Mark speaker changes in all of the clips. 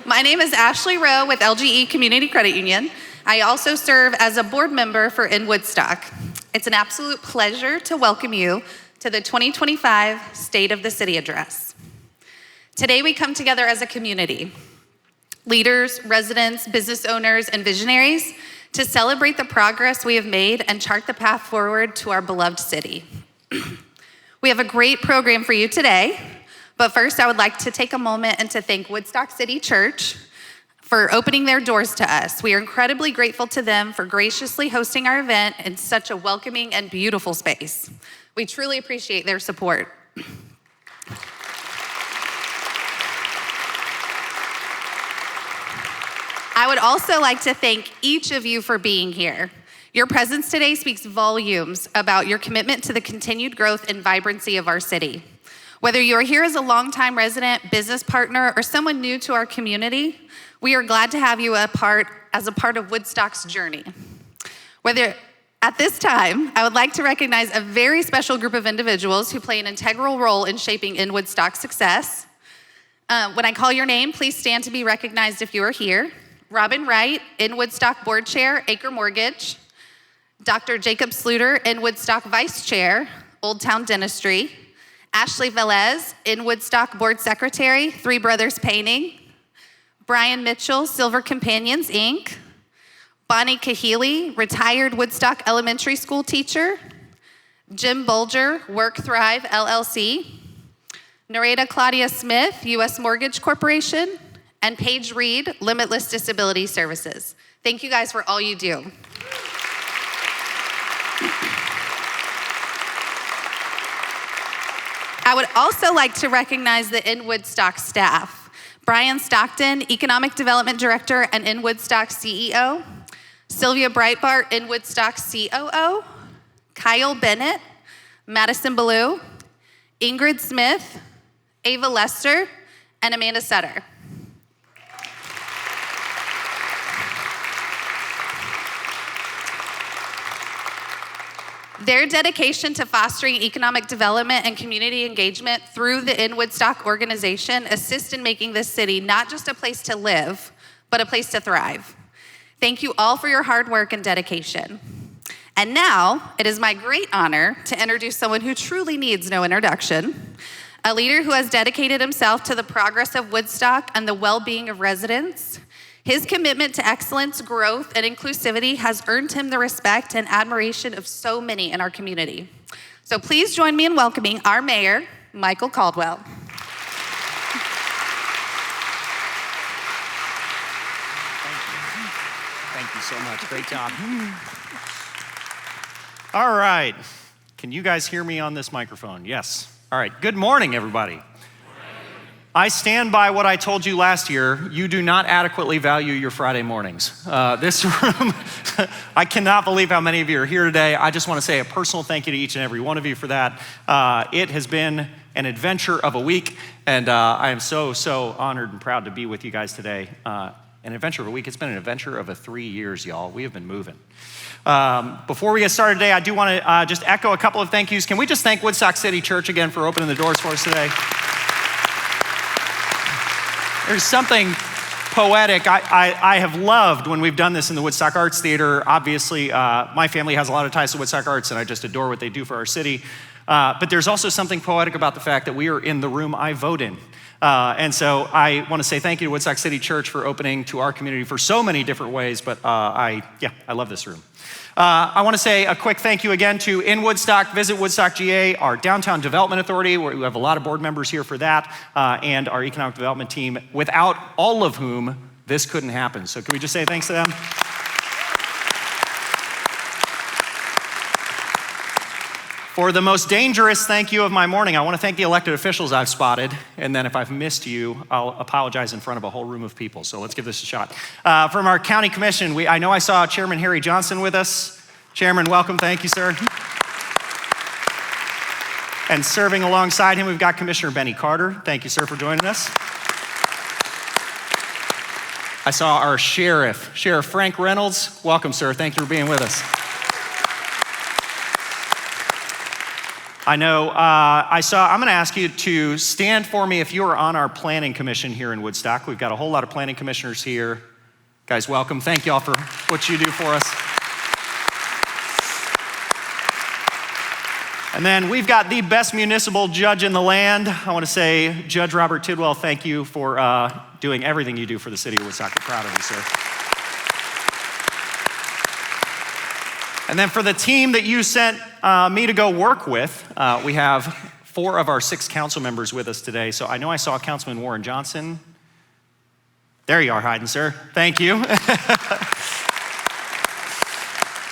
Speaker 1: My name is Ashley Rowe with LGE Community Credit Union. I also serve as a board member for IN Woodstock. It's an absolute pleasure to welcome you to the 2025 State of the City Address. Today we come together as a community, leaders, residents, business owners, and visionaries to celebrate the progress we have made and chart the path forward to our beloved city. We have a great program for you today, but first I would like to take a moment and to thank Woodstock City Church for opening their doors to us. We are incredibly grateful to them for graciously hosting our event in such a welcoming and beautiful space. We truly appreciate their support. I would also like to thank each of you for being here. Your presence today speaks volumes about your commitment to the continued growth and vibrancy of our city. Whether you are here as a longtime resident, business partner, or someone new to our community, we are glad to have you as a part of Woodstock's journey. At this time, I would like to recognize a very special group of individuals who play an integral role in shaping IN Woodstock's success. When I call your name, please stand to be recognized if you are here. Robin Wright, IN Woodstock Board Chair, Acre Mortgage. Dr. Jacob Sluter, IN Woodstock Vice Chair, Old Town Dentistry. Ashley Velez, IN Woodstock Board Secretary, Three Brothers Painting. Brian Mitchell, Silver Companions, Inc. Bonnie Kahili, retired Woodstock Elementary School teacher. Jim Bolger, Work Thrive, LLC. Nareda Claudia Smith, U.S. Mortgage Corporation. And Paige Reed, Limitless Disability Services. Thank you guys for all you do. I would also like to recognize the IN Woodstock staff. Brian Stockton, Economic Development Director and IN Woodstock CEO. Sylvia Breitbart, IN Woodstock COO. Kyle Bennett, Madison Ballou. Ingrid Smith, Ava Lester, and Amanda Sutter. Their dedication to fostering economic development and community engagement through the IN Woodstock organization assists in making this city not just a place to live, but a place to thrive. Thank you all for your hard work and dedication. And now, it is my great honor to introduce someone who truly needs no introduction, a leader who has dedicated himself to the progress of Woodstock and the well-being of residents. His commitment to excellence, growth, and inclusivity has earned him the respect and admiration of so many in our community. So please join me in welcoming our mayor, Michael Caldwell.
Speaker 2: Thank you so much, great job. All right, can you guys hear me on this microphone? Yes, all right, good morning, everybody. I stand by what I told you last year. You do not adequately value your Friday mornings. This room, I cannot believe how many of you are here today. I just want to say a personal thank you to each and every one of you for that. It has been an adventure of a week, and I am so honored and proud to be with you guys today. An adventure of a week, it's been an adventure of 3 years, y'all. We have been moving. Before we get started today, I do want to just echo a couple of thank yous. Can we just thank Woodstock City Church again for opening the doors for us today? There's something poetic. I have loved when we've done this in the Woodstock Arts Theater. Obviously, my family has a lot of ties to Woodstock Arts, and I just adore what they do for our city. But there's also something poetic about the fact that we are in the room I vote in. And so I want to say thank you to Woodstock City Church for opening to our community for so many different ways, but I love this room. I want to say a quick thank you again to IN Woodstock, Visit Woodstock GA, our Downtown Development Authority, where we have a lot of board members here for that, and our Economic Development team, without all of whom this couldn't happen. So can we just say thanks to them? For the most dangerous thank you of my morning, I want to thank the elected officials I've spotted, and then if I've missed you, I'll apologize in front of a whole room of people, so let's give this a shot. From our county commission, I know I saw Chairman Harry Johnson with us. Chairman, welcome, thank you, sir. And serving alongside him, we've got Commissioner Benny Carter. Thank you, sir, for joining us. I saw our Sheriff Frank Reynolds. Welcome, sir, thank you for being with us. I know, I'm gonna ask you to stand for me if you are on our planning commission here in Woodstock. We've got a whole lot of planning commissioners here. Guys, welcome. Thank y'all for what you do for us. And then we've got the best municipal judge in the land. I wanna say, Judge Robert Tidwell, thank you for doing everything you do for the city of Woodstock. We're proud of you, sir. And then for the team that you sent me to go work with, we have 4 of our 6 council members with us today. So I know I saw Councilman Warren Johnson. There you are, hiding, sir. Thank you.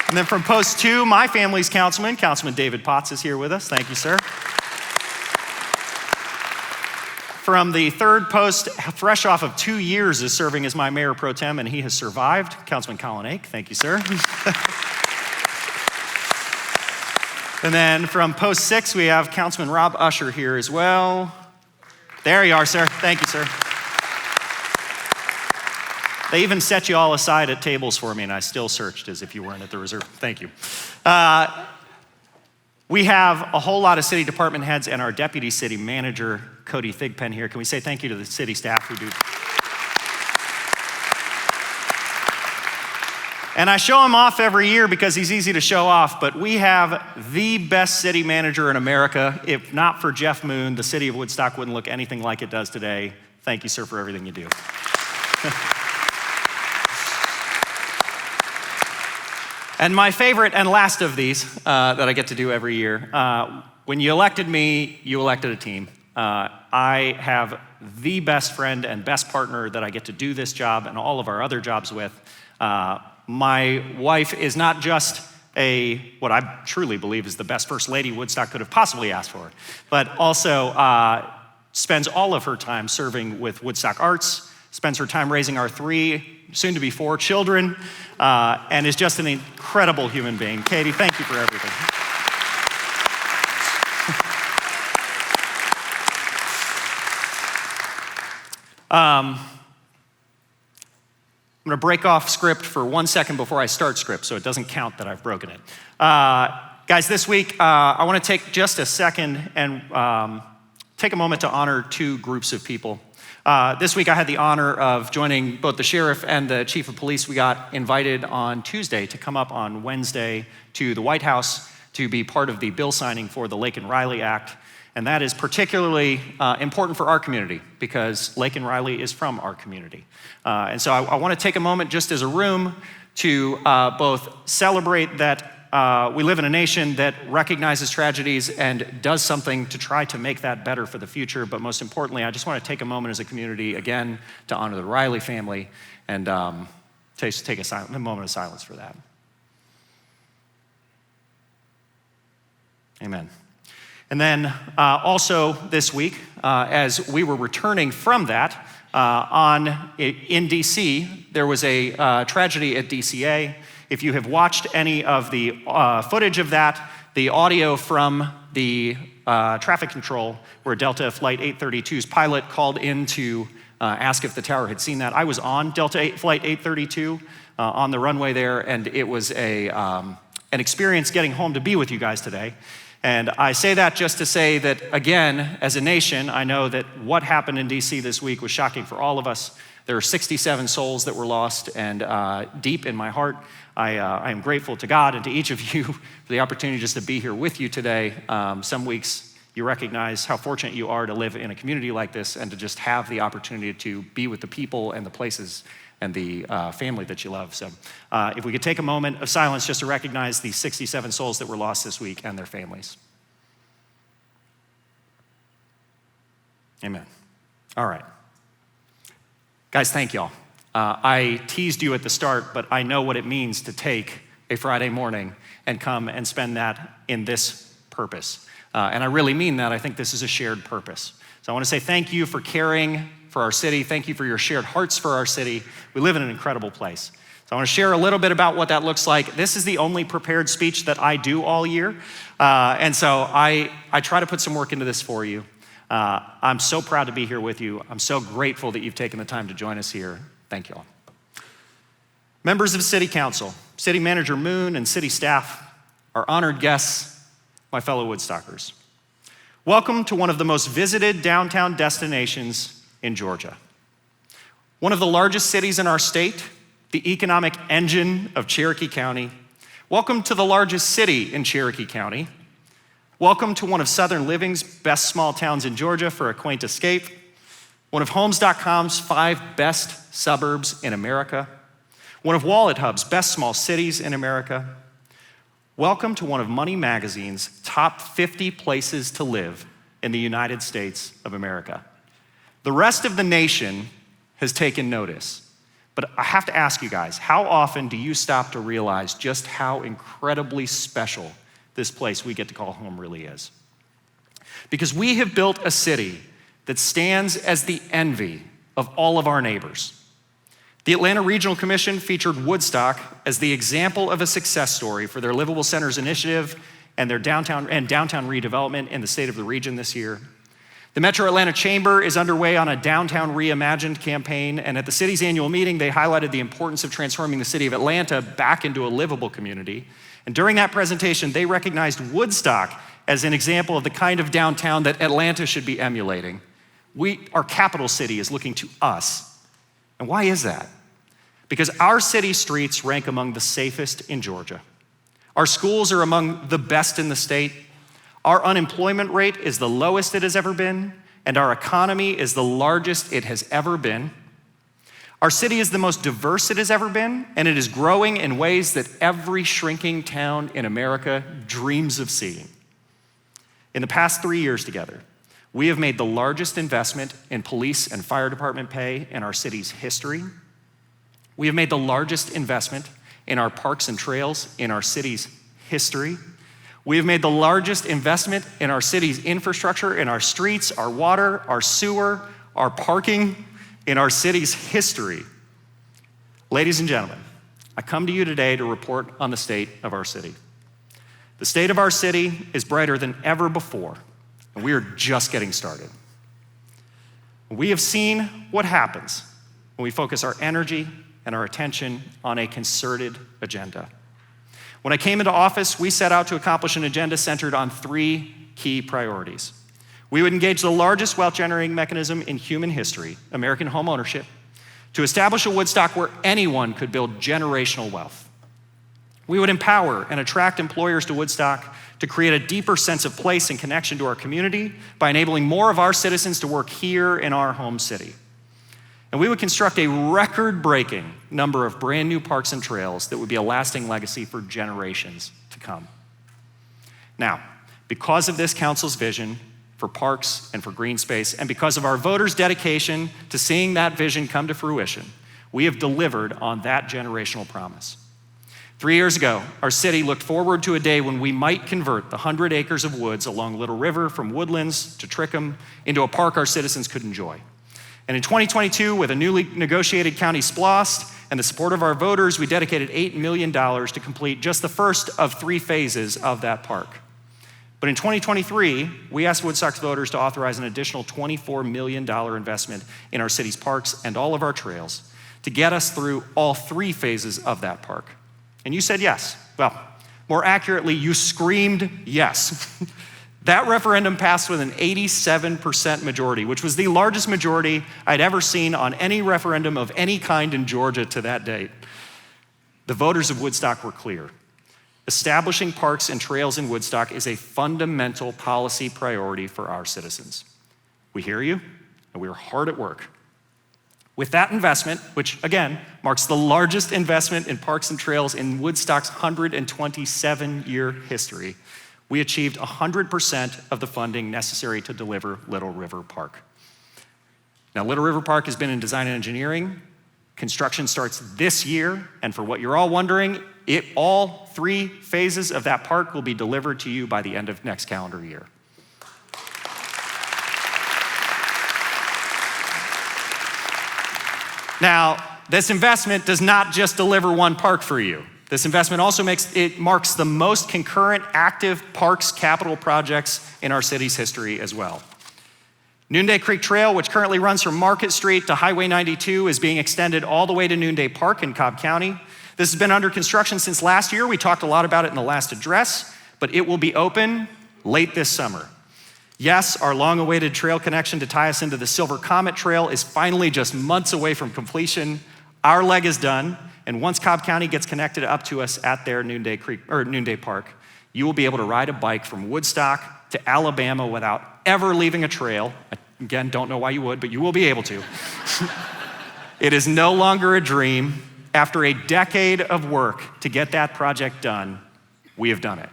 Speaker 2: And then from Post 2, my family's councilman, Councilman David Potts, is here with us. Thank you, sir. From the 3rd post, fresh off of 2 years, is serving as my mayor pro tem, and he has survived, Councilman Colin Ake. Thank you, sir. And then from Post 6, we have Councilman Rob Usher here as well. There you are, sir. Thank you, sir. They even set you all aside at tables for me, and I still searched as if you weren't at the reserve. Thank you. We have a whole lot of city department heads and our deputy city manager, Cody Thigpen, here. Can we say thank you to the city staff who do? And I show him off every year because he's easy to show off, but we have the best city manager in America. If not for Jeff Moon, the city of Woodstock wouldn't look anything like it does today. Thank you, sir, for everything you do. And my favorite and last of these that I get to do every year, when you elected me, you elected a team. I have the best friend and best partner that I get to do this job and all of our other jobs with. My wife is not just what I truly believe is the best first lady Woodstock could have possibly asked for, but also spends all of her time serving with Woodstock Arts, spends her time raising our 3, soon to be 4 children, and is just an incredible human being. Katie, thank you for everything. I'm gonna break off script for 1 second before I start script, so it doesn't count that I've broken it. Guys, this week, I wanna take just a second and take a moment to honor 2 groups of people. This week I had the honor of joining both the sheriff and the chief of police. We got invited on Tuesday to come up on Wednesday to the White House to be part of the bill signing for the Lake and Riley Act. And that is particularly important for our community because Lake and Riley is from our community. And so I wanna take a moment just as a room to both celebrate that we live in a nation that recognizes tragedies and does something to try to make that better for the future. But most importantly, I just want to take a moment as a community, again, to honor the Riley family and take a moment of silence for that. Amen. And then also this week, as we were returning from that, in DC, there was a tragedy at DCA. If you have watched any of the footage of that, the audio from the traffic control where Delta Flight 832's pilot called in to ask if the tower had seen that. I was on Flight 832 on the runway there, and it was an experience getting home to be with you guys today. And I say that just to say that, again, as a nation, I know that what happened in DC this week was shocking for all of us. There are 67 souls that were lost, and deep in my heart, I am grateful to God and to each of you for the opportunity just to be here with you today. Some weeks you recognize how fortunate you are to live in a community like this and to just have the opportunity to be with the people and the places and the family that you love. So if we could take a moment of silence just to recognize the 67 souls that were lost this week and their families. Amen. All right. Guys, thank y'all. I teased you at the start, but I know what it means to take a Friday morning and come and spend that in this purpose. And I really mean that. I think this is a shared purpose. So I want to say thank you for caring for our city. Thank you for your shared hearts for our city. We live in an incredible place. So I want to share a little bit about what that looks like. This is the only prepared speech that I do all year. And so I try to put some work into this for you. I'm so proud to be here with you. I'm so grateful that you've taken the time to join us here. Thank you all. Members of City Council, City Manager Moon and city staff, our honored guests, my fellow Woodstockers. Welcome to one of the most visited downtown destinations in Georgia. One of the largest cities in our state, the economic engine of Cherokee County. Welcome to the largest city in Cherokee County. Welcome to one of Southern Living's best small towns in Georgia for a quaint escape. One of Homes.com's 5 best suburbs in America. One of Wallet Hub's best small cities in America. Welcome to one of Money Magazine's top 50 places to live in the United States of America. The rest of the nation has taken notice. But I have to ask you guys, how often do you stop to realize just how incredibly special this place we get to call home really is? Because we have built a city that stands as the envy of all of our neighbors. The Atlanta Regional Commission featured Woodstock as the example of a success story for their Livable Centers initiative and their downtown redevelopment in the state of the region this year. The Metro Atlanta Chamber is underway on a Downtown Reimagined campaign, and at the city's annual meeting, they highlighted the importance of transforming the city of Atlanta back into a livable community. And during that presentation, they recognized Woodstock as an example of the kind of downtown that Atlanta should be emulating. Our capital city is looking to us. And why is that? Because our city streets rank among the safest in Georgia. Our schools are among the best in the state. Our unemployment rate is the lowest it has ever been, and our economy is the largest it has ever been. Our city is the most diverse it has ever been, and it is growing in ways that every shrinking town in America dreams of seeing. In the past 3 years together, we have made the largest investment in police and fire department pay in our city's history. We have made the largest investment in our parks and trails in our city's history. We have made the largest investment in our city's infrastructure, in our streets, our water, our sewer, our parking, in our city's history. Ladies and gentlemen, I come to you today to report on the state of our city. The state of our city is brighter than ever before, and we are just getting started. We have seen what happens when we focus our energy and our attention on a concerted agenda. When I came into office, we set out to accomplish an agenda centered on 3 key priorities. We would engage the largest wealth-generating mechanism in human history, American home ownership, to establish a Woodstock where anyone could build generational wealth. We would empower and attract employers to Woodstock to create a deeper sense of place and connection to our community by enabling more of our citizens to work here in our home city. And we would construct a record-breaking number of brand new parks and trails that would be a lasting legacy for generations to come. Now, because of this council's vision for parks and for green space, and because of our voters' dedication to seeing that vision come to fruition, we have delivered on that generational promise. 3 years ago, our city looked forward to a day when we might convert the 100 acres of woods along Little River from woodlands to Trickham into a park our citizens could enjoy. And in 2022, with a newly negotiated county SPLOST and the support of our voters, we dedicated $8 million to complete just the first of 3 phases of that park. But in 2023, we asked Woodstock's voters to authorize an additional $24 million investment in our city's parks and all of our trails to get us through all 3 phases of that park. And you said yes. Well, more accurately, you screamed yes. That referendum passed with an 87% majority, which was the largest majority I'd ever seen on any referendum of any kind in Georgia to that date. The voters of Woodstock were clear. Establishing parks and trails in Woodstock is a fundamental policy priority for our citizens. We hear you, and we are hard at work. With that investment, which again marks the largest investment in parks and trails in Woodstock's 127-year history, we achieved 100% of the funding necessary to deliver Little River Park. Now, Little River Park has been in design and engineering. Construction starts this year, and for what you're all wondering, all 3 phases of that park will be delivered to you by the end of next calendar year. Now, this investment does not just deliver one park for you. This investment also marks the most concurrent active parks capital projects in our city's history as well. Noonday Creek Trail, which currently runs from Market Street to Highway 92, is being extended all the way to Noonday Park in Cobb County. This has been under construction since last year. We talked a lot about it in the last address, but it will be open late this summer. Yes, our long-awaited trail connection to tie us into the Silver Comet Trail is finally just months away from completion. Our leg is done, and once Cobb County gets connected up to us at their Noonday Park, you will be able to ride a bike from Woodstock to Alabama without ever leaving a trail. Again, don't know why you would, but you will be able to. It is no longer a dream. After a decade of work to get that project done, we have done it.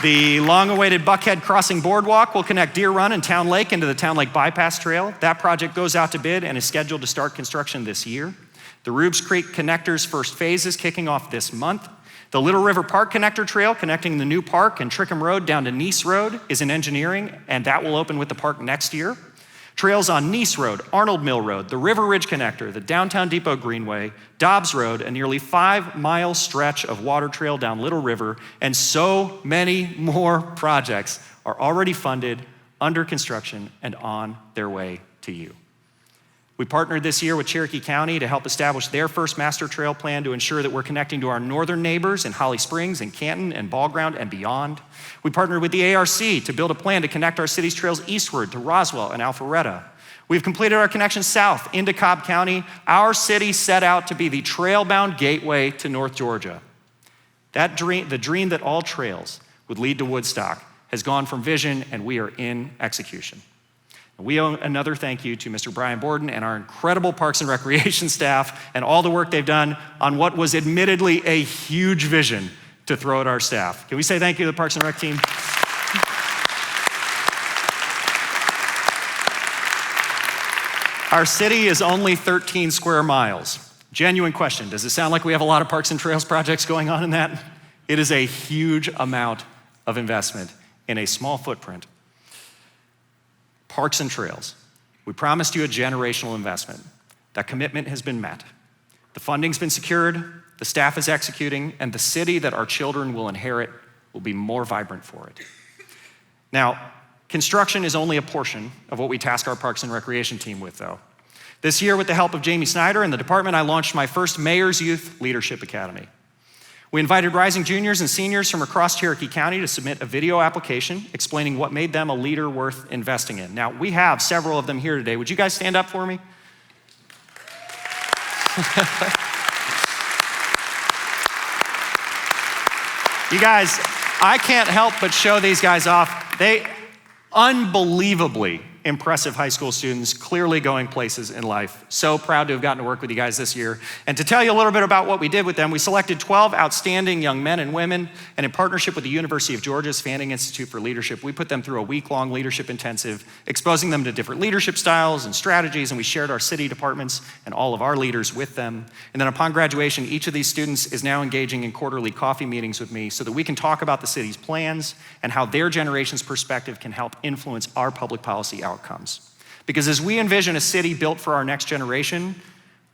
Speaker 2: The long-awaited Buckhead Crossing Boardwalk will connect Deer Run and Town Lake into the Town Lake Bypass Trail. That project goes out to bid and is scheduled to start construction this year. The Rubes Creek Connector's first phase is kicking off this month. The Little River Park Connector Trail connecting the new park and Trickham Road down to Nice Road is in engineering, and that will open with the park next year. Trails on Nice Road, Arnold Mill Road, the River Ridge Connector, the Downtown Depot Greenway, Dobbs Road, a nearly 5-mile stretch of water trail down Little River, and so many more projects are already funded, under construction, and on their way to you. We partnered this year with Cherokee County to help establish their first master trail plan to ensure that we're connecting to our northern neighbors in Holly Springs and Canton and Ball Ground and beyond. We partnered with the ARC to build a plan to connect our city's trails eastward to Roswell and Alpharetta. We've completed our connection south into Cobb County. Our city set out to be the trail-bound gateway to North Georgia. That dream, the dream that all trails would lead to Woodstock, has gone from vision, and we are in execution. We owe another thank you to Mr. Brian Borden and our incredible Parks and Recreation staff and all the work they've done on what was admittedly a huge vision to throw at our staff. Can we say thank you to the Parks and Rec team? Our city is only 13 square miles. Genuine question, does it sound like we have a lot of parks and trails projects going on in that? It is a huge amount of investment in a small footprint. Parks and trails. We promised you a generational investment. That commitment has been met. The funding's been secured, the staff is executing, and the city that our children will inherit will be more vibrant for it. Now, construction is only a portion of what we task our Parks and Recreation team with, though. This year, with the help of Jamie Snyder and the department, I launched my first Mayor's Youth Leadership Academy. We invited rising juniors and seniors from across Cherokee County to submit a video application explaining what made them a leader worth investing in. Now, we have several of them here today. Would you guys stand up for me? You guys, I can't help but show these guys off. They unbelievably impressive high school students, clearly going places in life. So proud to have gotten to work with you guys this year. And to tell you a little bit about what we did with them, we selected 12 outstanding young men and women, and in partnership with the University of Georgia's Fanning Institute for Leadership, we put them through a week-long leadership intensive, exposing them to different leadership styles and strategies, and we shared our city departments and all of our leaders with them. And then upon graduation, each of these students is now engaging in quarterly coffee meetings with me so that we can talk about the city's plans and how their generation's perspective can help influence our public policy outcomes. Because as we envision a city built for our next generation,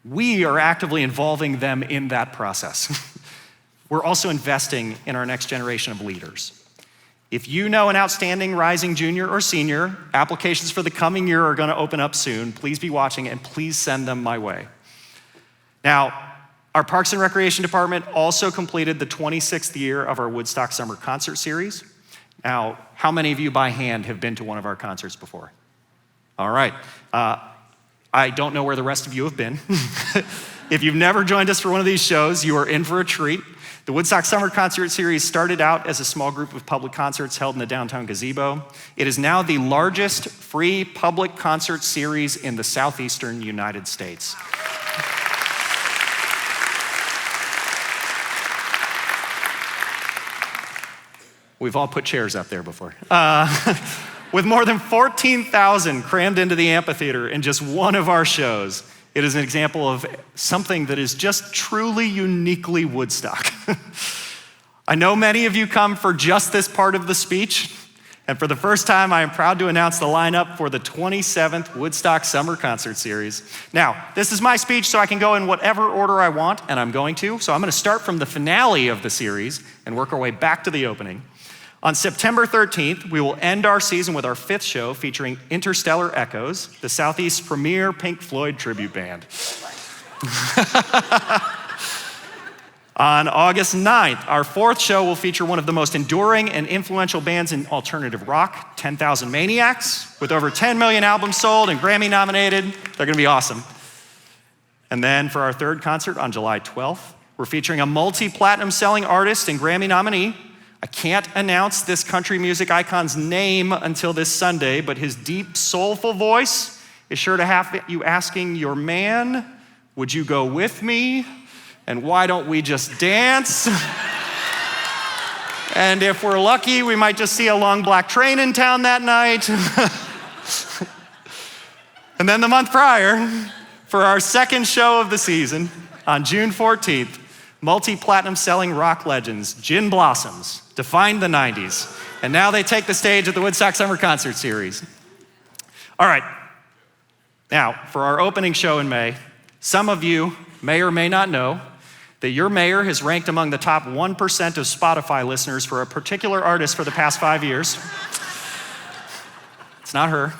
Speaker 2: we are actively involving them in that process. We're also investing in our next generation of leaders. If you know an outstanding rising junior or senior, applications for the coming year are going to open up soon. Please be watching and please send them my way. Now, our Parks and Recreation Department also completed the 26th year of our Woodstock Summer Concert Series. Now, how many of you by hand have been to one of our concerts before? All right. I don't know where the rest of you have been. If you've never joined us for one of these shows, you are in for a treat. The Woodstock Summer Concert Series started out as a small group of public concerts held in the downtown gazebo. It is now the largest free public concert series in the southeastern United States. We've all put chairs up there before. With more than 14,000 crammed into the amphitheater in just one of our shows, it is an example of something that is just truly uniquely Woodstock. I know many of you come for just this part of the speech, and for the first time, I am proud to announce the lineup for the 27th Woodstock Summer Concert Series. Now, this is my speech, so I can go in whatever order I want, and I'm going to. So I'm going to start from the finale of the series and work our way back to the opening. On September 13th, we will end our season with our 5th show featuring Interstellar Echoes, the Southeast's premier Pink Floyd tribute band. On August 9th, our fourth show will feature one of the most enduring and influential bands in alternative rock, 10,000 Maniacs, with over 10 million albums sold and Grammy nominated. They're gonna be awesome. And then for our third concert on July 12th, we're featuring a multi-platinum selling artist and Grammy nominee. I can't announce this country music icon's name until this Sunday, but his deep, soulful voice is sure to have you asking your man, would you go with me? And why don't we just dance? And if we're lucky, we might just see a long black train in town that night. And then the month prior, for our second show of the season, on June 14th, multi-platinum selling rock legends, Gin Blossoms, defined the 90s, and now they take the stage at the Woodstock Summer Concert Series. All right, now for our opening show in May, some of you may or may not know that your mayor has ranked among the top 1% of Spotify listeners for a particular artist for the past 5 years. It's not her.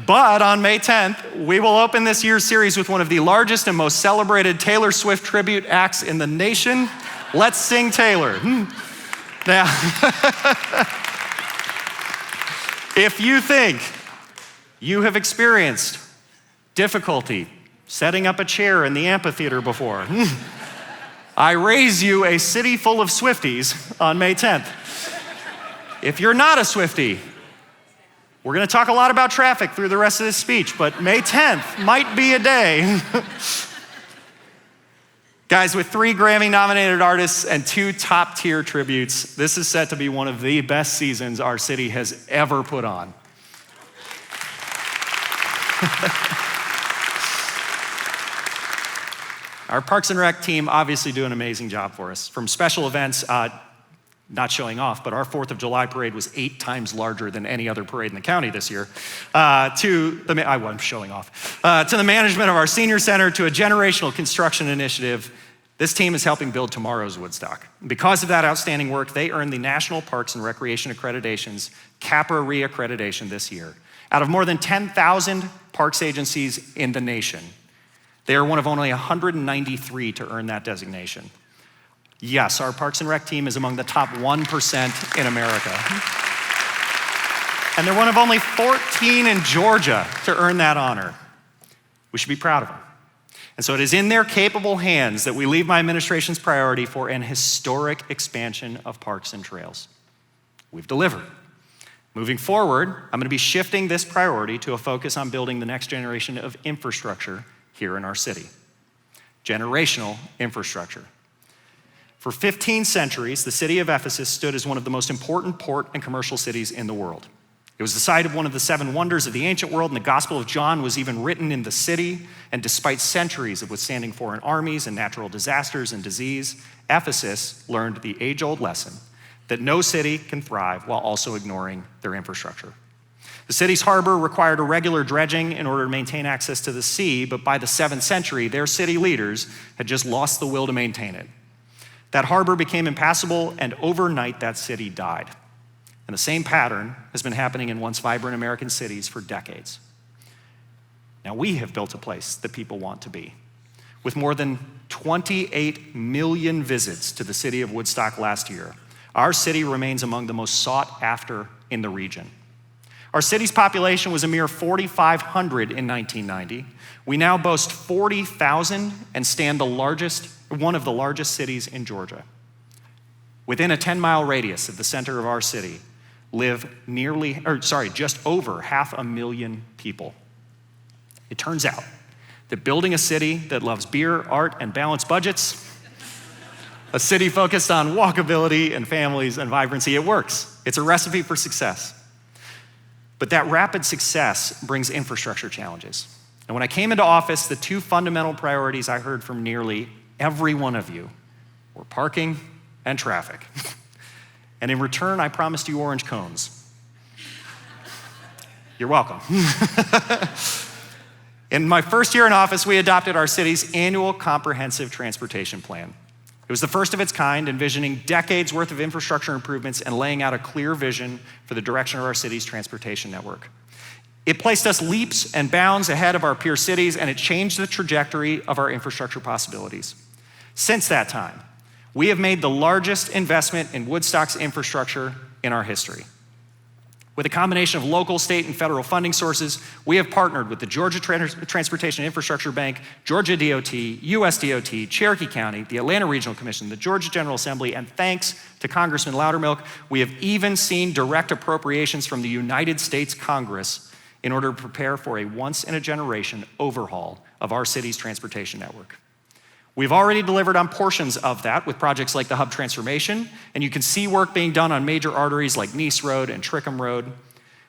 Speaker 2: But on May 10th, we will open this year's series with one of the largest and most celebrated Taylor Swift tribute acts in the nation. Let's sing Taylor. Now, if you think you have experienced difficulty setting up a chair in the amphitheater before, I raise you a city full of Swifties on May 10th. If you're not a Swiftie, we're gonna talk a lot about traffic through the rest of this speech, but May 10th might be a day. Guys, with 3 Grammy-nominated artists and 2 top-tier tributes, this is set to be one of the best seasons our city has ever put on. Our Parks and Rec team obviously do an amazing job for us. From special events, not showing off, but our 4th of July parade was 8 times larger than any other parade in the county this year. I'm showing off. To the management of our senior center, to a generational construction initiative, this team is helping build tomorrow's Woodstock. Because of that outstanding work, they earned the National Parks and Recreation Accreditation's CAPRA reaccreditation this year. Out of more than 10,000 parks agencies in the nation, they are one of only 193 to earn that designation. Yes, our Parks and Rec team is among the top 1% in America. And they're one of only 14 in Georgia to earn that honor. We should be proud of them. And so it is in their capable hands that we leave my administration's priority for an historic expansion of parks and trails. We've delivered. Moving forward, I'm gonna be shifting this priority to a focus on building the next generation of infrastructure here in our city. Generational infrastructure. For 15 centuries, the city of Ephesus stood as one of the most important port and commercial cities in the world. It was the site of one of the 7 wonders of the ancient world, and the Gospel of John was even written in the city. And despite centuries of withstanding foreign armies and natural disasters and disease, Ephesus learned the age-old lesson that no city can thrive while also ignoring their infrastructure. The city's harbor required a regular dredging in order to maintain access to the sea, but by the 7th century, their city leaders had just lost the will to maintain it. That harbor became impassable, and overnight that city died. And the same pattern has been happening in once vibrant American cities for decades. Now we have built a place that people want to be. With more than 28 million visits to the city of Woodstock last year, our city remains among the most sought after in the region. Our city's population was a mere 4,500 in 1990. We now boast 40,000 and stand one of the largest cities in Georgia. Within a 10-mile radius of the center of our city live just over 500,000 people. It turns out that building a city that loves beer, art, and balanced budgets, a city focused on walkability and families and vibrancy, it works. It's a recipe for success. But that rapid success brings infrastructure challenges. And when I came into office, the 2 fundamental priorities I heard from nearly every one of you were parking and traffic. And in return, I promised you orange cones. You're welcome. In my first year in office, we adopted our city's annual comprehensive transportation plan. It was the first of its kind, envisioning decades worth of infrastructure improvements and laying out a clear vision for the direction of our city's transportation network. It placed us leaps and bounds ahead of our peer cities, and it changed the trajectory of our infrastructure possibilities. Since that time, we have made the largest investment in Woodstock's infrastructure in our history. With a combination of local, state, and federal funding sources, we have partnered with the Georgia Transportation Infrastructure Bank, Georgia DOT, US DOT, Cherokee County, the Atlanta Regional Commission, the Georgia General Assembly, and thanks to Congressman Loudermilk, we have even seen direct appropriations from the United States Congress in order to prepare for a once-in-a-generation overhaul of our city's transportation network. We've already delivered on portions of that with projects like the Hub Transformation, and you can see work being done on major arteries like Nice Road and Trickham Road.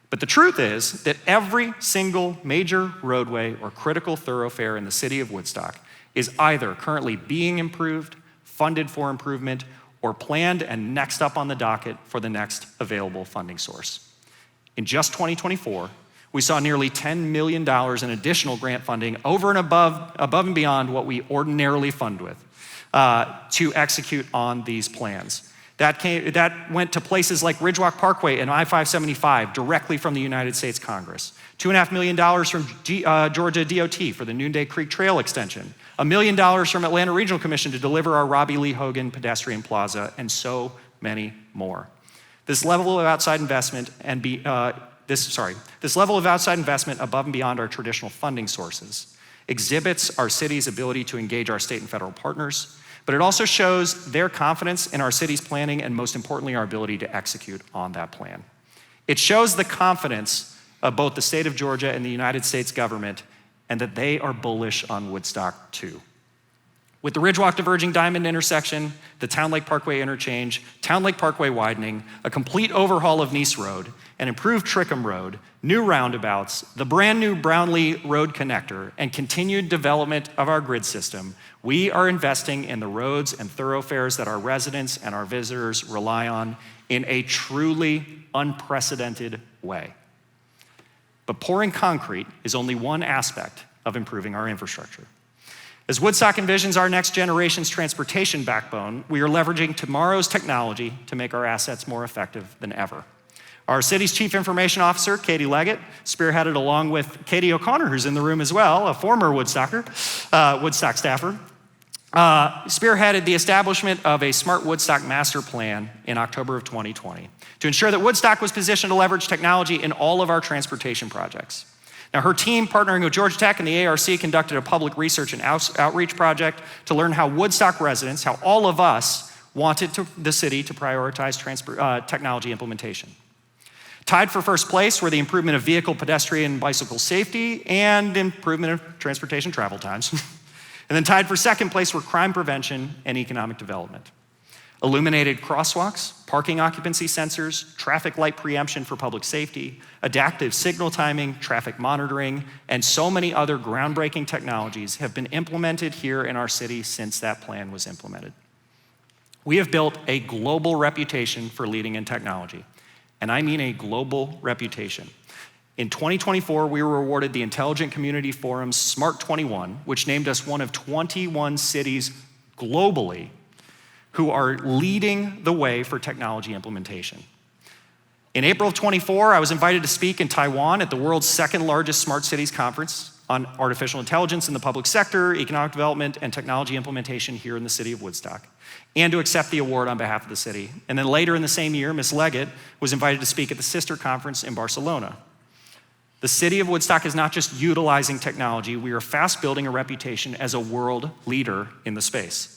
Speaker 2: But the truth is that every single major roadway or critical thoroughfare in the city of Woodstock is either currently being improved, funded for improvement, or planned and next up on the docket for the next available funding source. In just 2024, we saw nearly $10 million in additional grant funding over and above and beyond what we ordinarily fund with to execute on these plans. That went to places like Ridgewalk Parkway and I-575 directly from the United States Congress. $2.5 million from Georgia DOT for the Noonday Creek Trail extension. $1 million from Atlanta Regional Commission to deliver our Robbie Lee Hogan pedestrian plaza, and so many more. This level of outside investment above and beyond our traditional funding sources exhibits our city's ability to engage our state and federal partners, but it also shows their confidence in our city's planning and, most importantly, our ability to execute on that plan. It shows the confidence of both the state of Georgia and the United States government, and that they are bullish on Woodstock too. With the Ridgewalk Diverging Diamond intersection, the Town Lake Parkway interchange, Town Lake Parkway widening, a complete overhaul of Nice Road, an improved Trickham Road, new roundabouts, the brand new Brownlee Road connector, and continued development of our grid system, we are investing in the roads and thoroughfares that our residents and our visitors rely on in a truly unprecedented way. But pouring concrete is only one aspect of improving our infrastructure. As Woodstock envisions our next generation's transportation backbone, we are leveraging tomorrow's technology to make our assets more effective than ever. Our city's Chief Information Officer, Katie Leggett, spearheaded along with Katie O'Connor, who's in the room as well, a former Woodstock staffer, spearheaded the establishment of a Smart Woodstock Master Plan in October of 2020 to ensure that Woodstock was positioned to leverage technology in all of our transportation projects. Now, her team, partnering with Georgia Tech and the ARC, conducted a public research and outreach project to learn how Woodstock residents, how all of us wanted the city to prioritize technology implementation. Tied for first place were the improvement of vehicle, pedestrian, and bicycle safety and improvement of transportation travel times. And then tied for second place were crime prevention and economic development. Illuminated crosswalks, parking occupancy sensors, traffic light preemption for public safety, adaptive signal timing, traffic monitoring, and so many other groundbreaking technologies have been implemented here in our city since that plan was implemented. We have built a global reputation for leading in technology, and I mean a global reputation. In 2024, we were awarded the Intelligent Community Forum's Smart 21, which named us one of 21 cities globally who are leading the way for technology implementation. In April of 24, I was invited to speak in Taiwan at the world's second largest Smart Cities Conference on artificial intelligence in the public sector, economic development, and technology implementation here in the city of Woodstock, and to accept the award on behalf of the city. And then later in the same year, Ms. Leggett was invited to speak at the sister conference in Barcelona. The city of Woodstock is not just utilizing technology, we are fast building a reputation as a world leader in the space.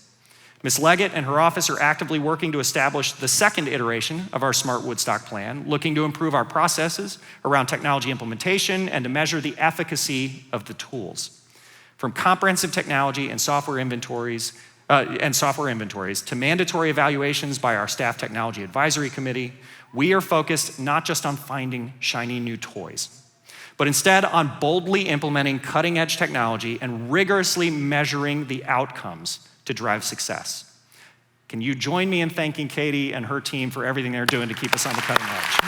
Speaker 2: Ms. Leggett and her office are actively working to establish the second iteration of our Smart Woodstock plan, looking to improve our processes around technology implementation and to measure the efficacy of the tools. From comprehensive technology and software inventories to mandatory evaluations by our staff technology advisory committee, we are focused not just on finding shiny new toys, but instead on boldly implementing cutting-edge technology and rigorously measuring the outcomes to drive success. Can you join me in thanking Katie and her team for everything they're doing to keep us on the cutting edge?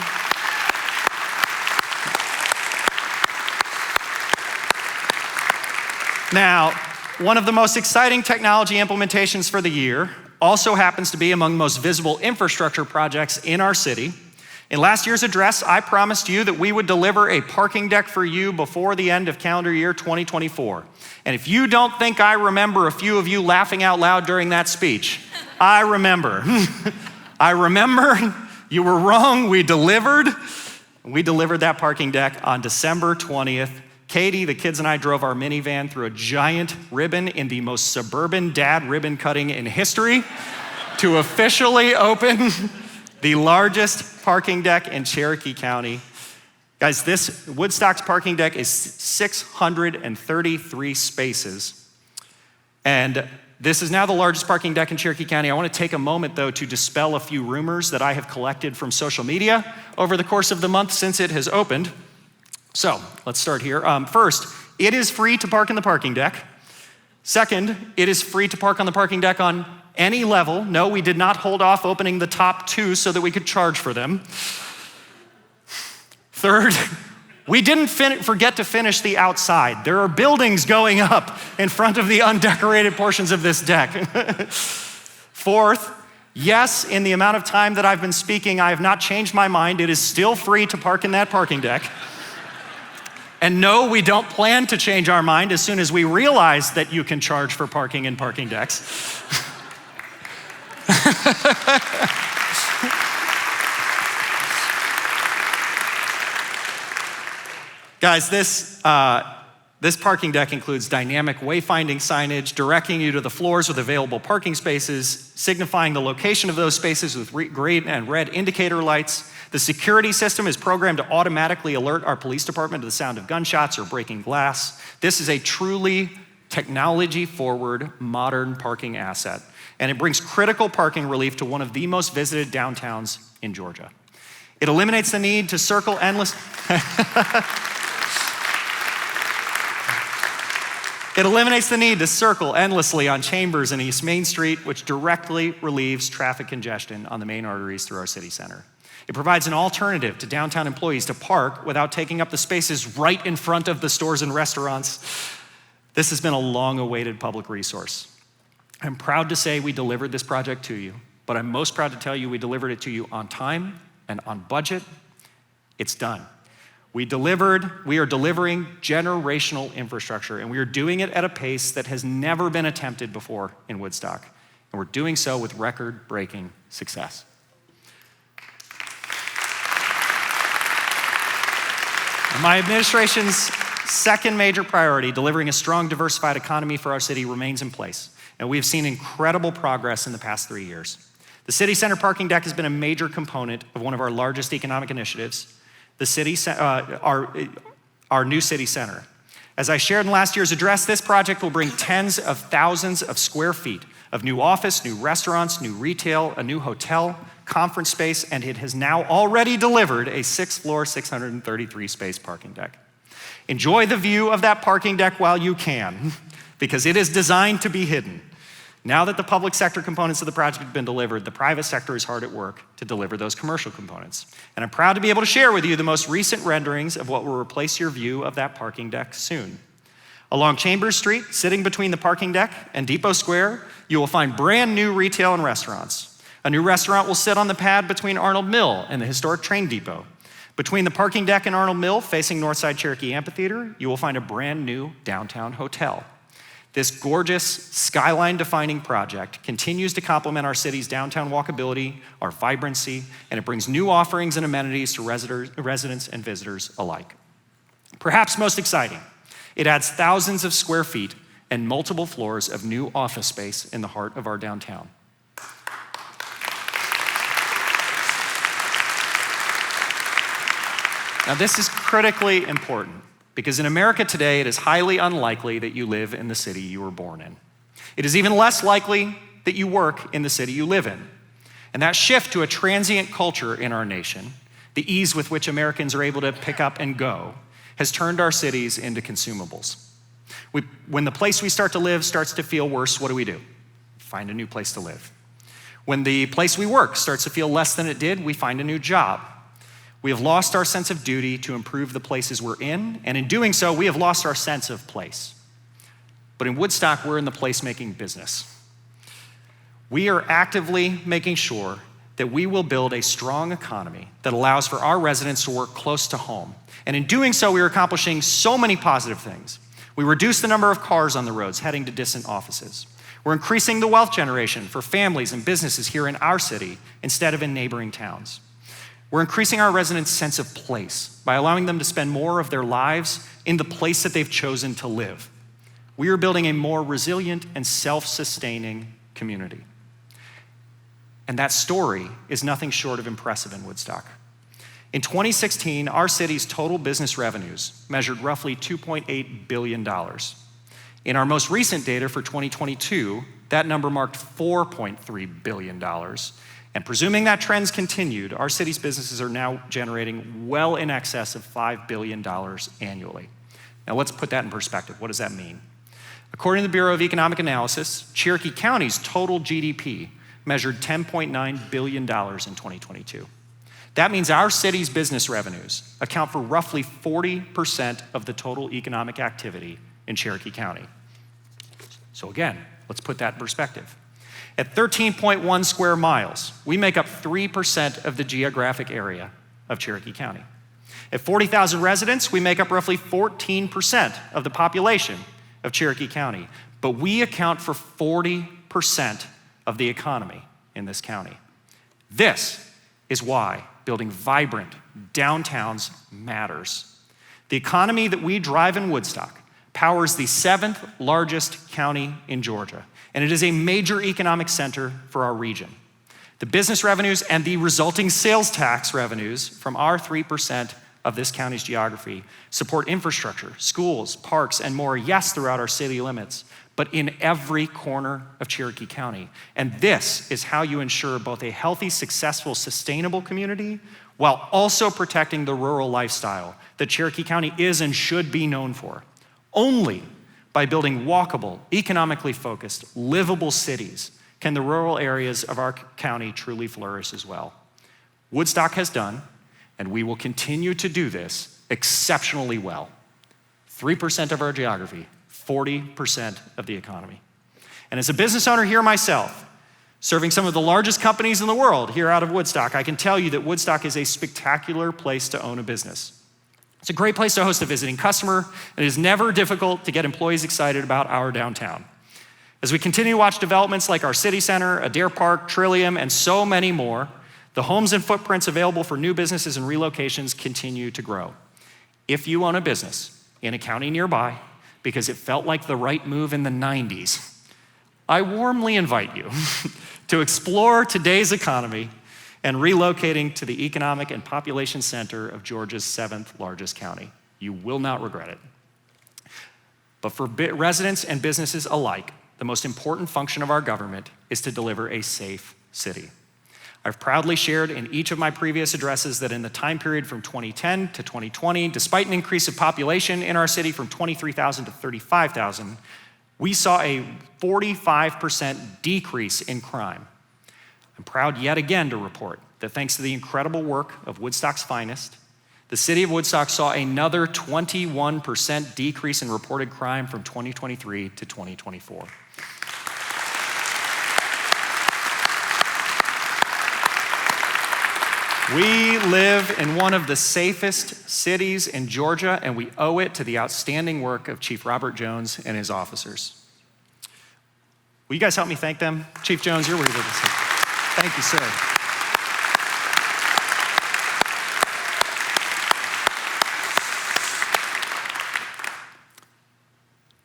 Speaker 2: Now, one of the most exciting technology implementations for the year also happens to be among the most visible infrastructure projects in our city. In last year's address, I promised you that we would deliver a parking deck for you before the end of calendar year 2024. And if you don't think I remember a few of you laughing out loud during that speech, I remember. I remember. You were wrong. We delivered. We delivered that parking deck on December 20th. Katie, the kids, and I drove our minivan through a giant ribbon in the most suburban dad ribbon cutting in history to officially open the largest parking deck in Cherokee County. Guys, this Woodstock's parking deck is 633 spaces. And this is now the largest parking deck in Cherokee County. I want to take a moment, though, to dispel a few rumors that I have collected from social media over the course of the month since it has opened. So let's start here. First, it is free to park in the parking deck. Second, it is free to park on the parking deck on any level. No, we did not hold off opening the top two so that we could charge for them. Third, we didn't forget to finish the outside. There are buildings going up in front of the undecorated portions of this deck. Fourth, yes, in the amount of time that I've been speaking, I have not changed my mind. It is still free to park in that parking deck. And no, we don't plan to change our mind as soon as we realize that you can charge for parking in parking decks. Guys, this parking deck includes dynamic wayfinding signage, directing you to the floors with available parking spaces, signifying the location of those spaces with green and red indicator lights. The security system is programmed to automatically alert our police department to the sound of gunshots or breaking glass. This is a truly technology-forward, modern parking asset, and it brings critical parking relief to one of the most visited downtowns in Georgia. It eliminates the need to circle endlessly on Chambers and East Main Street, which directly relieves traffic congestion on the main arteries through our city center. It provides an alternative to downtown employees to park without taking up the spaces right in front of the stores and restaurants. This has been a long-awaited public resource. I'm proud to say we delivered this project to you, but I'm most proud to tell you we delivered it to you on time and on budget. It's done. We are delivering generational infrastructure, and we are doing it at a pace that has never been attempted before in Woodstock. And we're doing so with record-breaking success. And my administration's second major priority, delivering a strong, diversified economy for our city, remains in place. And we've seen incredible progress in the past 3 years. The city center parking deck has been a major component of one of our largest economic initiatives, our new city center. As I shared in last year's address, this project will bring tens of thousands of square feet of new office, new restaurants, new retail, a new hotel, conference space, and it has now already delivered a 6th-floor, 633-space parking deck. Enjoy the view of that parking deck while you can, because it is designed to be hidden. Now that the public sector components of the project have been delivered, the private sector is hard at work to deliver those commercial components. And I'm proud to be able to share with you the most recent renderings of what will replace your view of that parking deck soon. Along Chambers Street, sitting between the parking deck and Depot Square, you will find brand new retail and restaurants. A new restaurant will sit on the pad between Arnold Mill and the historic train depot. Between the parking deck and Arnold Mill, facing Northside Cherokee Amphitheater, you will find a brand new downtown hotel. This gorgeous skyline-defining project continues to complement our city's downtown walkability, our vibrancy, and it brings new offerings and amenities to residents and visitors alike. Perhaps most exciting, it adds thousands of square feet and multiple floors of new office space in the heart of our downtown. Now, this is critically important because in America today, it is highly unlikely that you live in the city you were born in. It is even less likely that you work in the city you live in. And that shift to a transient culture in our nation, the ease with which Americans are able to pick up and go, has turned our cities into consumables. When the place we start to live starts to feel worse, what do? Find a new place to live. When the place we work starts to feel less than it did, we find a new job. We have lost our sense of duty to improve the places we're in, and in doing so, we have lost our sense of place. But in Woodstock, we're in the placemaking business. We are actively making sure that we will build a strong economy that allows for our residents to work close to home. And in doing so, we are accomplishing so many positive things. We reduce the number of cars on the roads heading to distant offices. We're increasing the wealth generation for families and businesses here in our city instead of in neighboring towns. We're increasing our residents' sense of place by allowing them to spend more of their lives in the place that they've chosen to live. We are building a more resilient and self-sustaining community. And that story is nothing short of impressive in Woodstock. In 2016, our city's total business revenues measured roughly $2.8 billion. In our most recent data for 2022, that number marked $4.3 billion. And presuming that trend's continued, our city's businesses are now generating well in excess of $5 billion annually. Now let's put that in perspective. What does that mean? According to the Bureau of Economic Analysis, Cherokee County's total GDP measured $10.9 billion in 2022. That means our city's business revenues account for roughly 40% of the total economic activity in Cherokee County. So again, let's put that in perspective. At 13.1 square miles, we make up 3% of the geographic area of Cherokee County. At 40,000 residents, we make up roughly 14% of the population of Cherokee County, but we account for 40% of the economy in this county. This is why building vibrant downtowns matters. The economy that we drive in Woodstock powers the 7th largest county in Georgia, and it is a major economic center for our region. The business revenues and the resulting sales tax revenues from our 3% of this county's geography support infrastructure, schools, parks, and more, yes, throughout our city limits, but in every corner of Cherokee County. And this is how you ensure both a healthy, successful, sustainable community while also protecting the rural lifestyle that Cherokee County is and should be known for. Only by building walkable, economically focused, livable cities can the rural areas of our county truly flourish as well. Woodstock has done, and we will continue to do this exceptionally well. 3% of our geography, 40% of the economy. And as a business owner here myself, serving some of the largest companies in the world here out of Woodstock, I can tell you that Woodstock is a spectacular place to own a business. It's a great place to host a visiting customer, and it is never difficult to get employees excited about our downtown. As we continue to watch developments like our city center, Adair Park, Trillium, and so many more, the homes and footprints available for new businesses and relocations continue to grow. If you own a business in a county nearby because it felt like the right move in the 90s, I warmly invite you to explore today's economy and relocating to the economic and population center of Georgia's 7th largest county. You will not regret it. But for residents and businesses alike, the most important function of our government is to deliver a safe city. I've proudly shared in each of my previous addresses that in the time period from 2010 to 2020, despite an increase of population in our city from 23,000 to 35,000, we saw a 45% decrease in crime. I'm proud yet again to report that thanks to the incredible work of Woodstock's finest, the city of Woodstock saw another 21% decrease in reported crime from 2023 to 2024. We live in one of the safest cities in Georgia, and we owe it to the outstanding work of Chief Robert Jones and his officers. Will you guys help me thank them? Chief Jones, you're with us. Thank you, sir.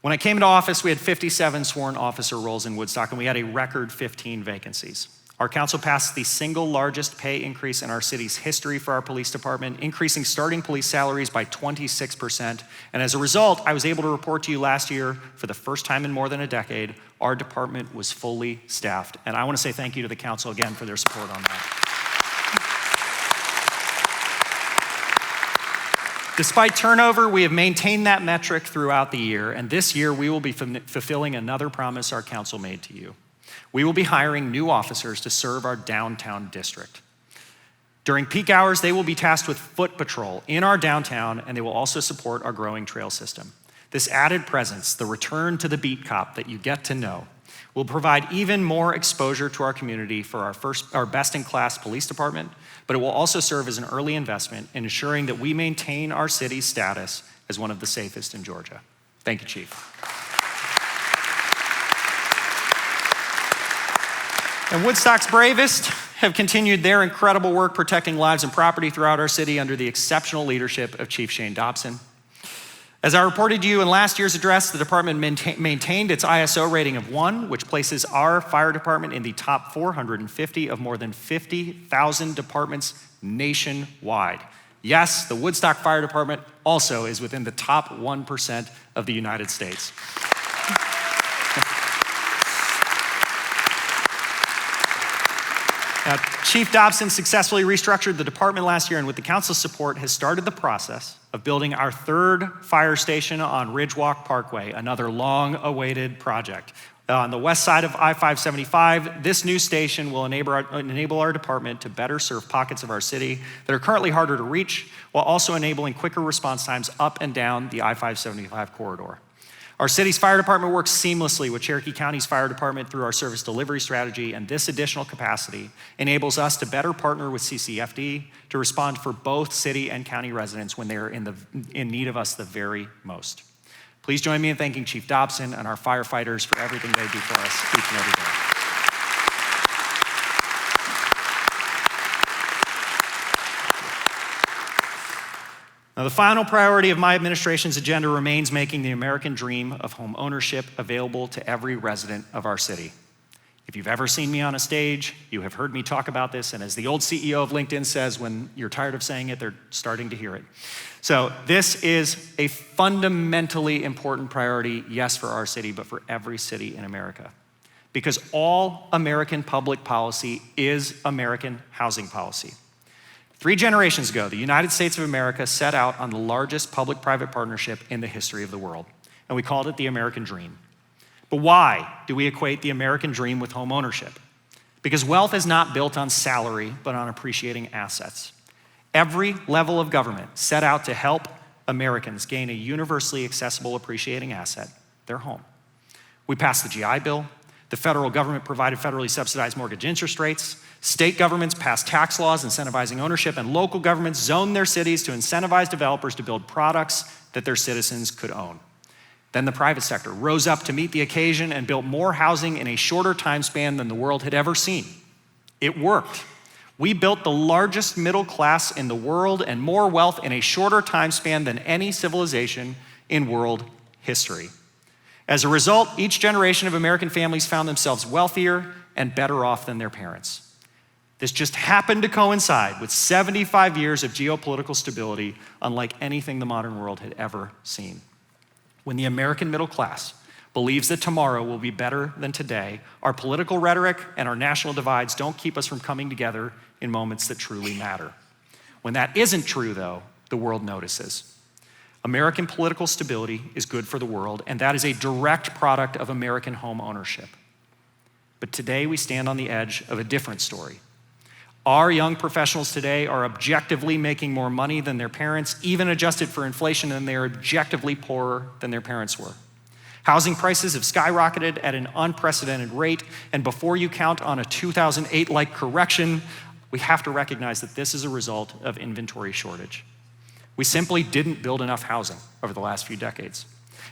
Speaker 2: When I came into office, we had 57 sworn officer roles in Woodstock, and we had a record 15 vacancies. Our council passed the single largest pay increase in our city's history for our police department, increasing starting police salaries by 26%. And as a result, I was able to report to you last year, for the first time in more than a decade, our department was fully staffed. And I want to say thank you to the council again for their support on that. Despite turnover, we have maintained that metric throughout the year, and this year we will be fulfilling another promise our council made to you. We will be hiring new officers to serve our downtown district. During peak hours, they will be tasked with foot patrol in our downtown, and they will also support our growing trail system. This added presence, the return to the beat cop that you get to know, We'll provide even more exposure to our community for our best-in-class police department, but it will also serve as an early investment in ensuring that we maintain our city's status as one of the safest in Georgia. Thank you, Chief. And Woodstock's bravest have continued their incredible work protecting lives and property throughout our city under the exceptional leadership of Chief Shane Dobson. As I reported to you in last year's address, the department maintained its ISO rating of 1, which places our fire department in the top 450 of more than 50,000 departments nationwide. Yes, the Woodstock Fire Department also is within the top 1% of the United States. Now, Chief Dobson successfully restructured the department last year and with the council's support has started the process of building our 3rd fire station on Ridgewalk Parkway, another long-awaited project. On the west side of I-575, this new station will enable our department to better serve pockets of our city that are currently harder to reach, while also enabling quicker response times up and down the I-575 corridor. Our city's fire department works seamlessly with Cherokee County's fire department through our service delivery strategy, and this additional capacity enables us to better partner with CCFD to respond for both city and county residents when they are in need of us the very most. Please join me in thanking Chief Dobson and our firefighters for everything they do for us each and every day. Now, the final priority of my administration's agenda remains making the American dream of home ownership available to every resident of our city. If you've ever seen me on a stage, you have heard me talk about this, and as the old CEO of LinkedIn says, when you're tired of saying it, they're starting to hear it. So this is a fundamentally important priority, yes, for our city, but for every city in America. Because all American public policy is American housing policy. 3 generations ago, the United States of America set out on the largest public-private partnership in the history of the world, and we called it the American Dream. But why do we equate the American dream with home ownership? Because wealth is not built on salary, but on appreciating assets. Every level of government set out to help Americans gain a universally accessible appreciating asset, their home. We passed the GI Bill. The federal government provided federally subsidized mortgage interest rates. State governments passed tax laws incentivizing ownership, and local governments zoned their cities to incentivize developers to build products that their citizens could own. Then the private sector rose up to meet the occasion and built more housing in a shorter time span than the world had ever seen. It worked. We built the largest middle class in the world and more wealth in a shorter time span than any civilization in world history. As a result, each generation of American families found themselves wealthier and better off than their parents. This just happened to coincide with 75 years of geopolitical stability, unlike anything the modern world had ever seen. When the American middle class believes that tomorrow will be better than today, our political rhetoric and our national divides don't keep us from coming together in moments that truly matter. When that isn't true, though, the world notices. American political stability is good for the world, and that is a direct product of American home ownership. But today we stand on the edge of a different story. Our young professionals today are objectively making more money than their parents, even adjusted for inflation, and they are objectively poorer than their parents were. Housing prices have skyrocketed at an unprecedented rate, and before you count on a 2008-like correction, we have to recognize that this is a result of inventory shortage. We simply didn't build enough housing over the last few decades.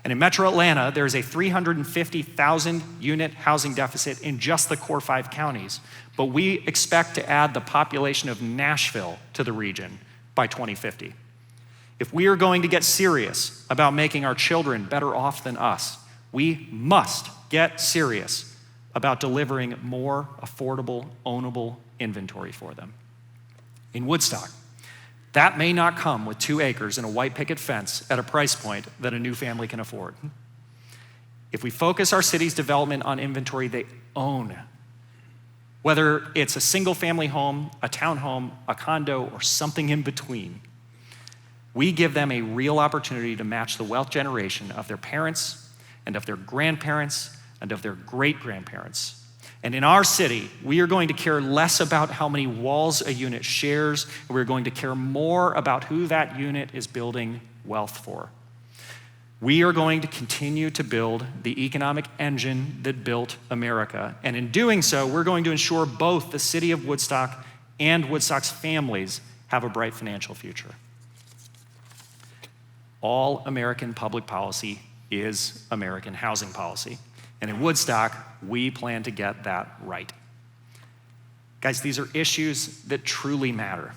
Speaker 2: And in Metro Atlanta, there is a 350,000 unit housing deficit in just the core 5 counties, but we expect to add the population of Nashville to the region by 2050. If we are going to get serious about making our children better off than us, we must get serious about delivering more affordable, ownable inventory for them. In Woodstock, that may not come with 2 acres and a white picket fence at a price point that a new family can afford. If we focus our city's development on inventory they own, whether it's a single family home, a townhome, a condo, or something in between, we give them a real opportunity to match the wealth generation of their parents and of their grandparents and of their great-grandparents. And in our city, we are going to care less about how many walls a unit shares, and we're going to care more about who that unit is building wealth for. We are going to continue to build the economic engine that built America. And in doing so, we're going to ensure both the city of Woodstock and Woodstock's families have a bright financial future. All American public policy is American housing policy. And in Woodstock, we plan to get that right. Guys, these are issues that truly matter.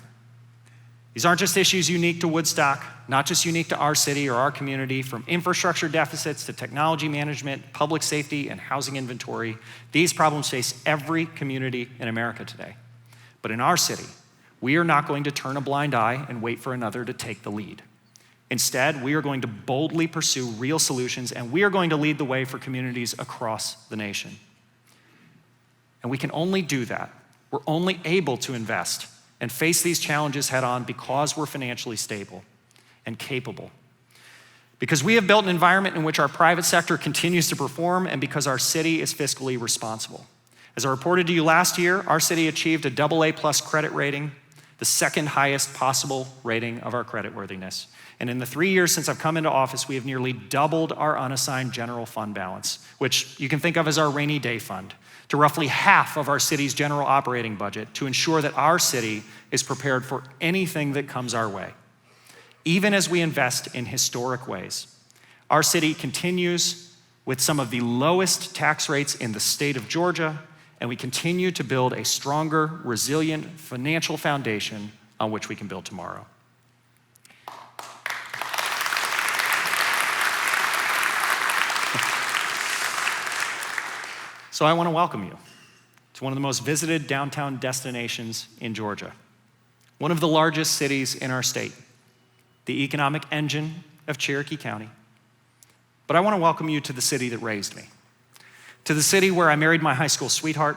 Speaker 2: These aren't just issues unique to Woodstock, not just unique to our city or our community, from infrastructure deficits to technology management, public safety, and housing inventory. These problems face every community in America today. But in our city, we are not going to turn a blind eye and wait for another to take the lead. Instead, we are going to boldly pursue real solutions, and we are going to lead the way for communities across the nation. And we can only do that. We're only able to invest and face these challenges head on because we're financially stable and capable. Because we have built an environment in which our private sector continues to perform, and because our city is fiscally responsible. As I reported to you last year, our city achieved a AA+ credit rating, the second highest possible rating of our creditworthiness. And in the 3 years since I've come into office, we have nearly doubled our unassigned general fund balance, which you can think of as our rainy day fund, to roughly half of our city's general operating budget to ensure that our city is prepared for anything that comes our way. Even as we invest in historic ways, our city continues with some of the lowest tax rates in the state of Georgia, and we continue to build a stronger, resilient financial foundation on which we can build tomorrow. So I want to welcome you to one of the most visited downtown destinations in Georgia, one of the largest cities in our state, the economic engine of Cherokee County. But I want to welcome you to the city that raised me, to the city where I married my high school sweetheart,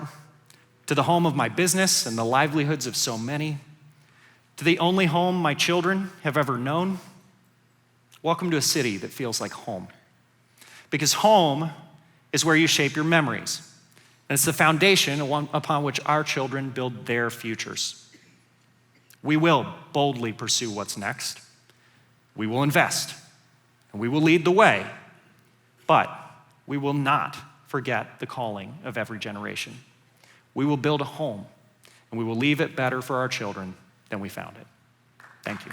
Speaker 2: to the home of my business and the livelihoods of so many, to the only home my children have ever known. Welcome to a city that feels like home. Because home is where you shape your memories. And it's the foundation upon which our children build their futures. We will boldly pursue what's next. We will invest, and we will lead the way, but we will not forget the calling of every generation. We will build a home, and we will leave it better for our children than we found it. Thank you.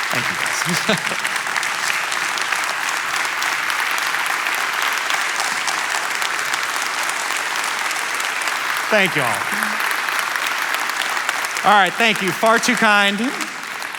Speaker 2: Thank you, guys. Thank you all. All right, thank you. Far too kind.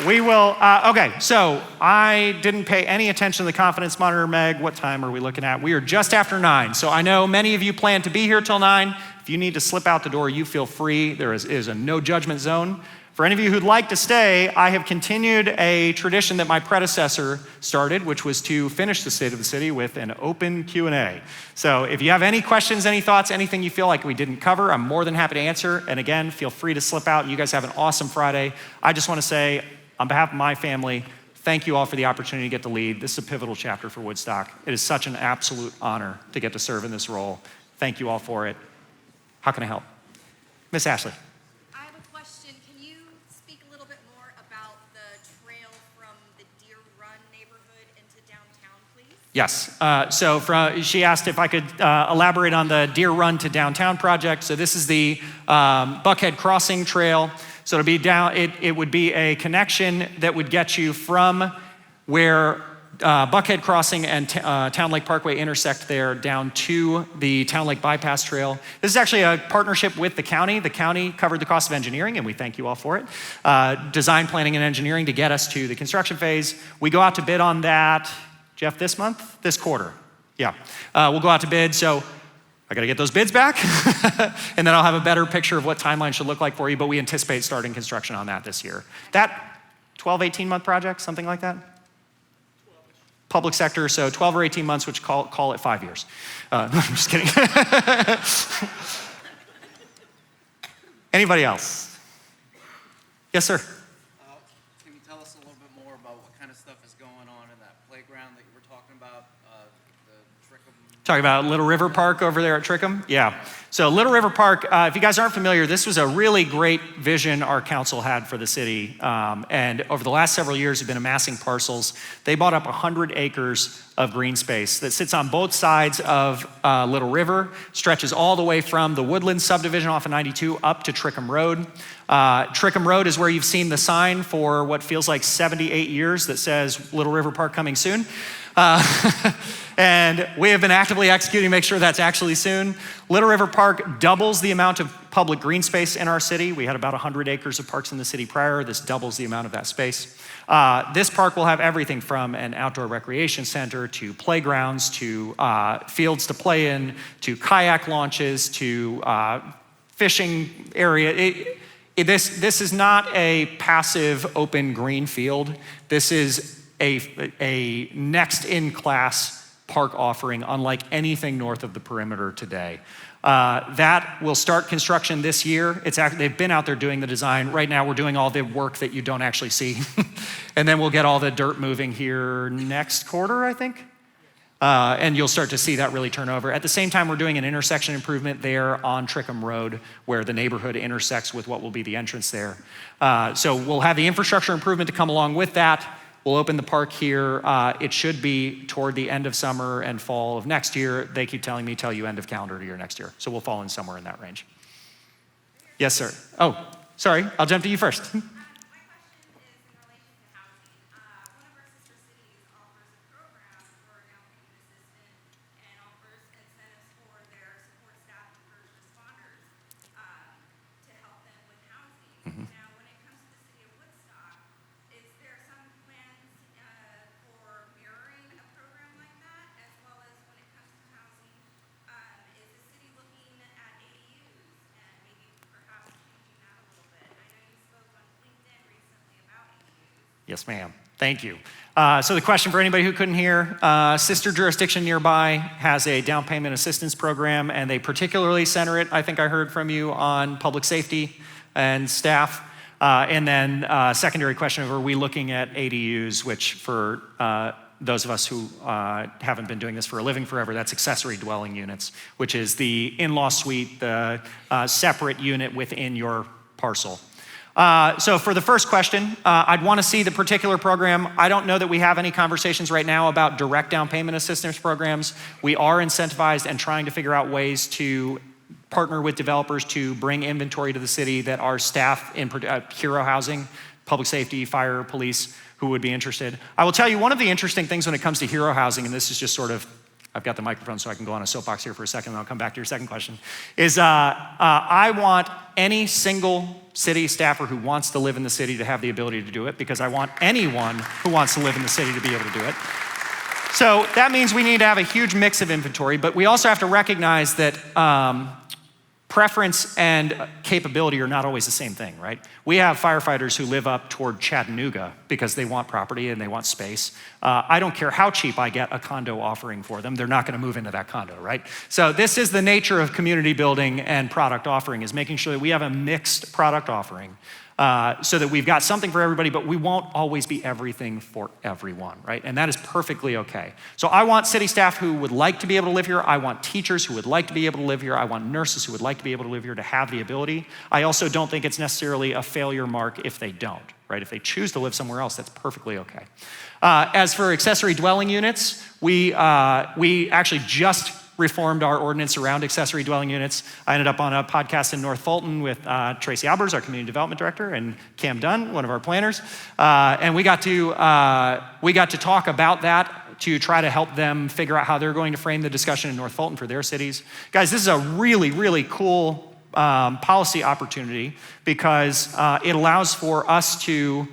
Speaker 2: We will, okay, so I didn't pay any attention to the confidence monitor, Meg. What time are we looking at? We are just after 9. So I know many of you plan to be here till 9. If you need to slip out the door, you feel free. There is a no judgment zone. For any of you who'd like to stay, I have continued a tradition that my predecessor started, which was to finish the State of the City with an open Q&A. So if you have any questions, any thoughts, anything you feel like we didn't cover, I'm more than happy to answer. And again, feel free to slip out. You guys have an awesome Friday. I just want to say, on behalf of my family, thank you all for the opportunity to get to lead. This is a pivotal chapter for Woodstock. It is such an absolute honor to get to serve in this role. Thank you all for it. How can I help? Miss Ashley.
Speaker 3: I have a question. Can you speak a little bit more about the trail from the Deer Run neighborhood into downtown, please?
Speaker 2: Yes. She asked if I could elaborate on the Deer Run to Downtown project. So this is the Buckhead Crossing Trail. So it'll be it would be a connection that would get you from where Buckhead Crossing and Town Lake Parkway intersect there down to the Town Lake Bypass Trail. This is actually a partnership with the county. The county covered the cost of engineering, and we thank you all for it. Design, planning, and engineering to get us to the construction phase. We go out to bid on that, Jeff, this month? This quarter. Yeah. We'll go out to bid. So I got to get those bids back, and then I'll have a better picture of what timeline should look like for you, but we anticipate starting construction on that this year. That 12, 18-month project, something like that? 12-ish. Public sector, so 12 or 18 months, which call it 5 years. No, I'm just kidding. Anybody else? Yes, sir.
Speaker 4: Can you tell us a little bit more about what kind of stuff is going on in that playground that you were talking about, the Trickham?
Speaker 2: Talking about Little River Park over there at Trickham? Yeah. So Little River Park, if you guys aren't familiar, this was a really great vision our council had for the city. And over the last several years, we've been amassing parcels. They bought up 100 acres of green space that sits on both sides of Little River, stretches all the way from the Woodland subdivision off of 92 up to Trickham Road. Trickham Road is where you've seen the sign for what feels like 78 years that says Little River Park coming soon. And we have been actively executing to make sure that's actually soon. Little River Park doubles the amount of public green space in our city. We had about 100 acres of parks in the city prior. This doubles the amount of that space. This park will have everything from an outdoor recreation center to playgrounds to fields to play in to kayak launches to fishing area. This is not a passive open green field. This is a next in class park offering unlike anything north of the perimeter today. That will start construction this year. They've been out there doing the design. Right now we're doing all the work that you don't actually see. And then we'll get all the dirt moving here next quarter, I think. And you'll start to see that really turn over. At the same time, we're doing an intersection improvement there on Trickham Road where the neighborhood intersects with what will be the entrance there. So we'll have the infrastructure improvement to come along with that. We'll open the park here. It should be toward the end of summer and fall of next year. They keep telling me, tell you end of calendar year next year. So we'll fall in somewhere in that range. Yes, sir. Oh, sorry. I'll jump to you first.
Speaker 3: My question is in relation to housing. One of our sister cities offers a program for a down payment assistance and offers incentives for their support staff and first responders to help them with housing. Now, when it comes to the city of Woodstock, is there some plans for mirroring a program like that, as well as when it comes to housing? Is the city looking at ADUs and maybe perhaps changing that a little bit? I know you spoke on LinkedIn recently about ADUs.
Speaker 2: Yes, ma'am. Thank you. So the question for anybody who couldn't hear, sister jurisdiction nearby has a down payment assistance program, and they particularly center it, I think I heard from you, on public safety and staff. And then secondary question of, are we looking at ADUs, which for those of us who haven't been doing this for a living forever, that's accessory dwelling units, which is the in-law suite, the separate unit within your parcel. So for the first question, I'd want to see the particular program. I don't know that we have any conversations right now about direct down payment assistance programs. We are incentivized and trying to figure out ways to partner with developers to bring inventory to the city that our staff in hero housing, public safety, fire, police, who would be interested. I will tell you one of the interesting things when it comes to hero housing, and this is just sort of, I've got the microphone so I can go on a soapbox here for a second, and I'll come back to your second question, is I want any single city staffer who wants to live in the city to have the ability to do it, because I want anyone who wants to live in the city to be able to do it. So that means we need to have a huge mix of inventory, but we also have to recognize that preference and capability are not always the same thing, right? We have firefighters who live up toward Chattanooga because they want property and they want space. I don't care how cheap I get a condo offering for them, they're not gonna move into that condo, right? So this is the nature of community building and product offering, is making sure that we have a mixed product offering so that we've got something for everybody, but we won't always be everything for everyone, right? And that is perfectly okay. So I want city staff who would like to be able to live here. I want teachers who would like to be able to live here. I want nurses who would like to be able to live here to have the ability. I also don't think it's necessarily a failure mark if they don't, right? If they choose to live somewhere else, that's perfectly okay. As for accessory dwelling units, we actually just reformed our ordinance around accessory dwelling units. I ended up on a podcast in North Fulton with Tracy Albers, our community development director, and Cam Dunn, one of our planners. And we got to talk about that to try to help them figure out how they're going to frame the discussion in North Fulton for their cities. Guys, this is a really, really cool policy opportunity because it allows for us to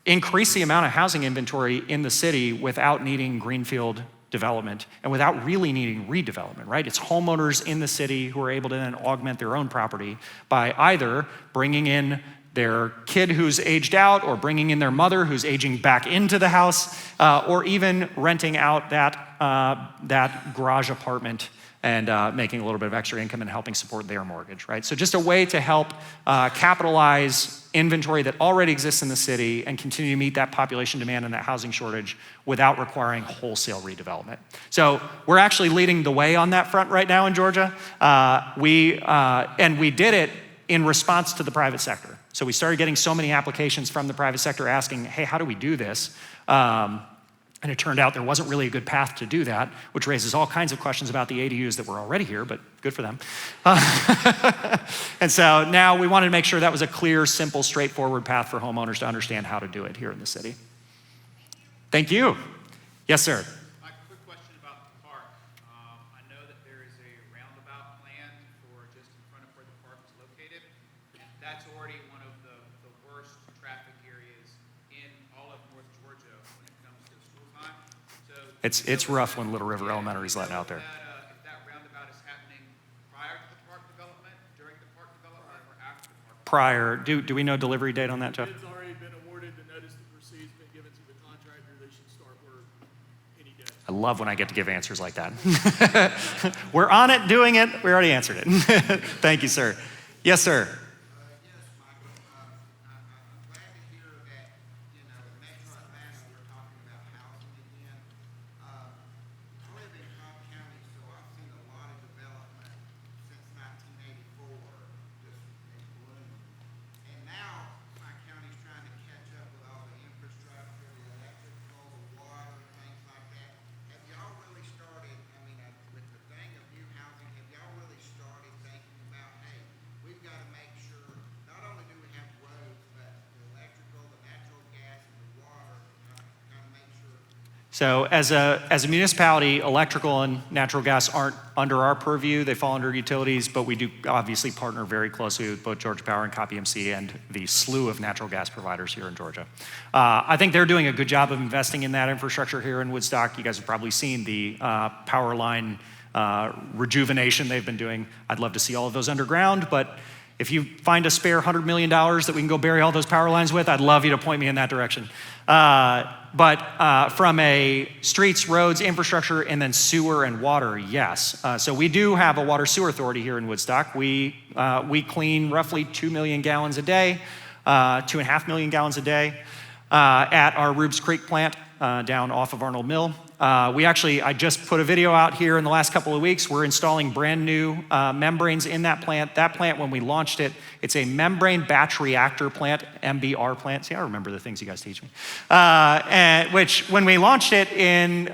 Speaker 2: increase the amount of housing inventory in the city without needing greenfield development and without really needing redevelopment, right? It's homeowners in the city who are able to then augment their own property by either bringing in their kid who's aged out or bringing in their mother who's aging back into the house or even renting out that garage apartment and making a little bit of extra income and helping support their mortgage, right? So just a way to help capitalize inventory that already exists in the city and continue to meet that population demand and that housing shortage without requiring wholesale redevelopment. So we're actually leading the way on that front right now in Georgia. And we did it in response to the private sector. So we started getting so many applications from the private sector asking, hey, how do we do this? And it turned out there wasn't really a good path to do that, which raises all kinds of questions about the ADUs that were already here, but good for them. And so now we wanted to make sure that was a clear, simple, straightforward path for homeowners to understand how to do it here in the city. Thank you. Yes, sir.
Speaker 5: Mike, quick question about the park. I know that there is a roundabout plan for just in front of where the park is located. That's already one of the worst traffic areas in all of North Georgia when it comes to school time. So
Speaker 2: It's rough when Little River Elementary is letting out there.
Speaker 5: if that roundabout is happening prior to the park development, during the park development, or after the park?
Speaker 2: Prior, do we know delivery date on that, Jeff?
Speaker 6: Bid's already been awarded, the notice to proceed's been given to the contractor, they should start work any day.
Speaker 2: I love when I get to give answers like that. We're on it, doing it. We already answered it. Thank you, sir. Yes, sir.
Speaker 7: Yes, Michael. I'm glad to hear that, Metro Atlanta, we're talking about housing again. I live in Cobb County, so I've seen a lot of development since 1984, just in bloom. And now my county's trying to catch up with all the infrastructure, the electrical, the water, things like that. Have y'all really started, with the thing of new housing, have y'all really started thinking about, hey, we've got to make sure, not only do we have roads, but the electrical, the natural gas, and the water, kind of make sure.
Speaker 2: So as a municipality, electrical and natural gas aren't under our purview. They fall under utilities, but we do obviously partner very closely with both Georgia Power and CopEMC and the slew of natural gas providers here in Georgia. I think they're doing a good job of investing in that infrastructure here in Woodstock. You guys have probably seen the power line rejuvenation they've been doing. I'd love to see all of those underground, but if you find a spare $100 million that we can go bury all those power lines with, I'd love you to point me in that direction. But from a streets, roads, infrastructure, and then sewer and water, yes. So we do have a water sewer authority here in Woodstock. We clean roughly 2 million gallons a day, 2.5 million gallons a day at our Rubes Creek plant down off of Arnold Mill. I just put a video out here in the last couple of weeks. We're installing brand new membranes in that plant. That plant, when we launched it, it's a membrane batch reactor plant, MBR plant. See, I remember the things you guys teach me. Which, when we launched it in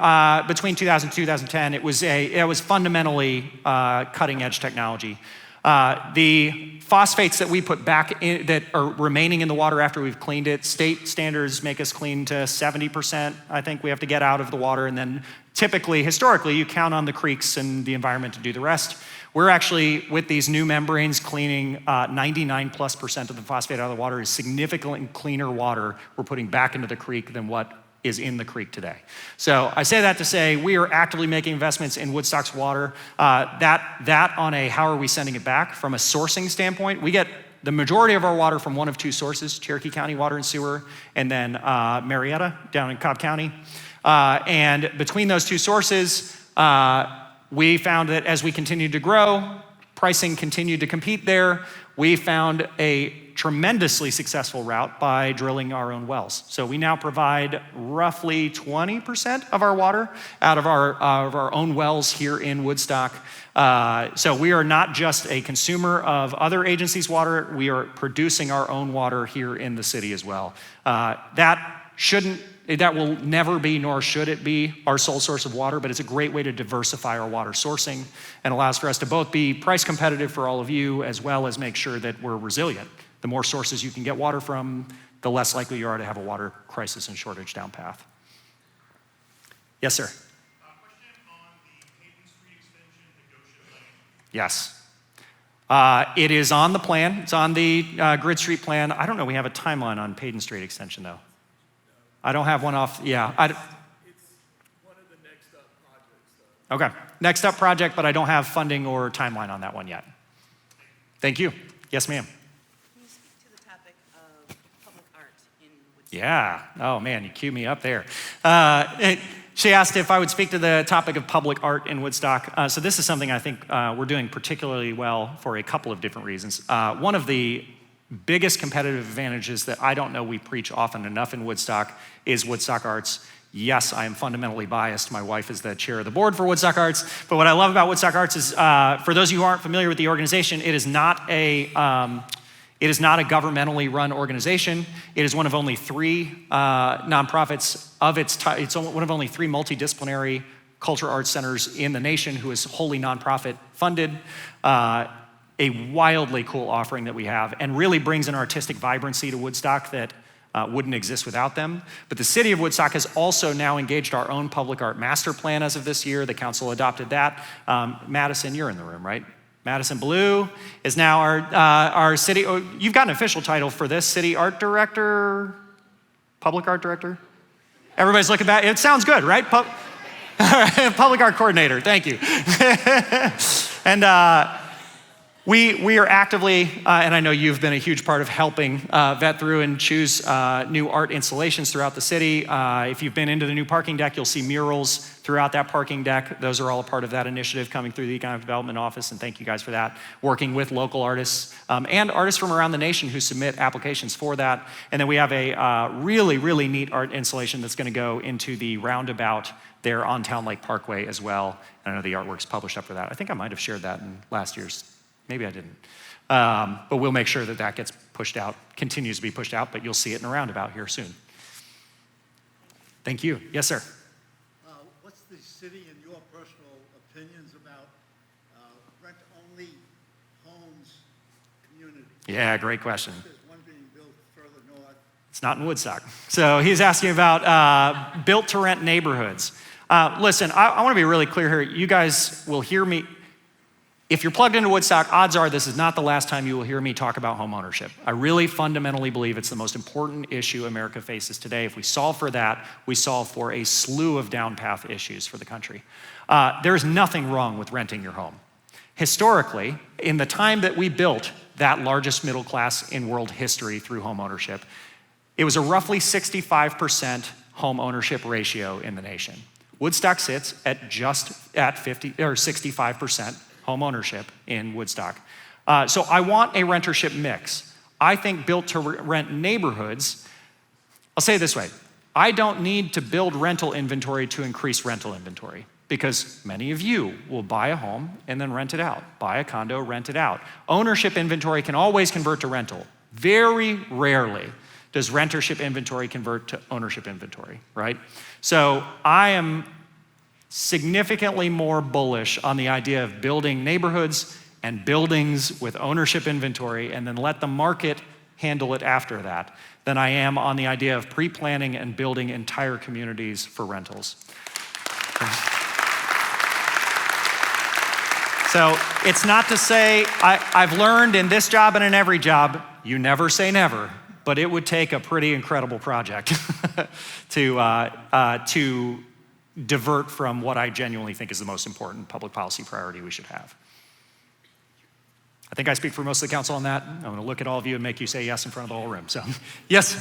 Speaker 2: between 2000 and 2010, it was fundamentally cutting edge technology. The phosphates that we put back in that are remaining in the water after we've cleaned it, state standards make us clean to 70%. I think we have to get out of the water, and then typically, historically, you count on the creeks and the environment to do the rest. We're actually, with these new membranes, cleaning 99+% of the phosphate out of the water. Is significantly cleaner water we're putting back into the creek than what is in the creek today. So I say that to say we are actively making investments in Woodstock's water. That on a how are we sending it back from a sourcing standpoint, we get the majority of our water from one of two sources, Cherokee County Water and Sewer, and then Marietta down in Cobb County. And between those two sources, we found that as we continued to grow, pricing continued to compete there. We found a tremendously successful route by drilling our own wells. So we now provide roughly 20% of our water out of our own wells here in Woodstock. So we are not just a consumer of other agencies' water, we are producing our own water here in the city as well. That will never be, nor should it be, our sole source of water, but it's a great way to diversify our water sourcing and allows for us to both be price competitive for all of you, as well as make sure that we're resilient. The more sources you can get water from, the less likely you are to have a water crisis and shortage down path. Yes, sir.
Speaker 6: Question on the Hayden Street extension to Goshen Lane.
Speaker 2: Yes. It is on the plan. It's on the Grid Street plan. I don't know we have a timeline on Payden Street extension, though. I don't have one off. Yeah.
Speaker 6: It's one of the next up projects, though.
Speaker 2: Okay. Next up project, but I don't have funding or timeline on that one yet. Thank you. Yes, ma'am.
Speaker 8: Can you speak to the topic of public art in Woodstock?
Speaker 2: Yeah. Oh, man, you cue me up there. she asked if I would speak to the topic of public art in Woodstock. So this is something I think we're doing particularly well for a couple of different reasons. One of the biggest competitive advantages that I don't know we preach often enough in Woodstock is Woodstock Arts. Yes, I am fundamentally biased. My wife is the chair of the board for Woodstock Arts. But what I love about Woodstock Arts is, for those of you who aren't familiar with the organization, it is not a governmentally run organization. It is one of only 3 nonprofits of its type. It's one of only 3 multidisciplinary culture arts centers in the nation who is wholly nonprofit funded. A wildly cool offering that we have, and really brings an artistic vibrancy to Woodstock that wouldn't exist without them. But the city of Woodstock has also now engaged our own public art master plan as of this year. The council adopted that. Madison, you're in the room, right? Madison Blue is now our city, you've got an official title for this, city art director, public art director? Everybody's looking back, it sounds good, right? Public art coordinator, thank you. And we are actively, and I know you've been a huge part of helping vet through and choose new art installations throughout the city. If you've been into the new parking deck, you'll see murals throughout that parking deck. Those are all a part of that initiative coming through the Economic Development Office, and thank you guys for that. Working with local artists and artists from around the nation who submit applications for that. And then we have a really, really neat art installation that's gonna go into the roundabout there on Town Lake Parkway as well. And I know the artwork's published up for that. I think I might have shared that in last year's. Maybe I didn't. But we'll make sure that that gets pushed out, continues to be pushed out, but you'll see it in a roundabout here soon. Thank you. Yes, sir.
Speaker 9: What's the city and your personal opinions about rent-only homes community?
Speaker 2: Yeah, great question.
Speaker 9: There's one being built further north.
Speaker 2: It's not in Woodstock. So he's asking about built-to-rent neighborhoods. Listen, I want to be really clear here. You guys will hear me. If you're plugged into Woodstock, odds are this is not the last time you will hear me talk about home ownership. I really fundamentally believe it's the most important issue America faces today. If we solve for that, we solve for a slew of down path issues for the country. There's nothing wrong with renting your home. Historically, in the time that we built that largest middle class in world history through home ownership, it was a roughly 65% home ownership ratio in the nation. Woodstock sits at just at 50 or 65% home ownership in Woodstock. So I want a rentership mix. I think built to rent neighborhoods, I'll say it this way, I don't need to build rental inventory to increase rental inventory, because many of you will buy a home and then rent it out, buy a condo, rent it out. Ownership inventory can always convert to rental. Very rarely does rentership inventory convert to ownership inventory, right? So I am significantly more bullish on the idea of building neighborhoods and buildings with ownership inventory and then let the market handle it after that than I am on the idea of pre-planning and building entire communities for rentals. So it's not to say, I've learned in this job and in every job, you never say never, but it would take a pretty incredible project to divert from what I genuinely think is the most important public policy priority we should have. I think I speak for most of the council on that. I'm gonna look at all of you and make you say yes in front of the whole room, so, yes?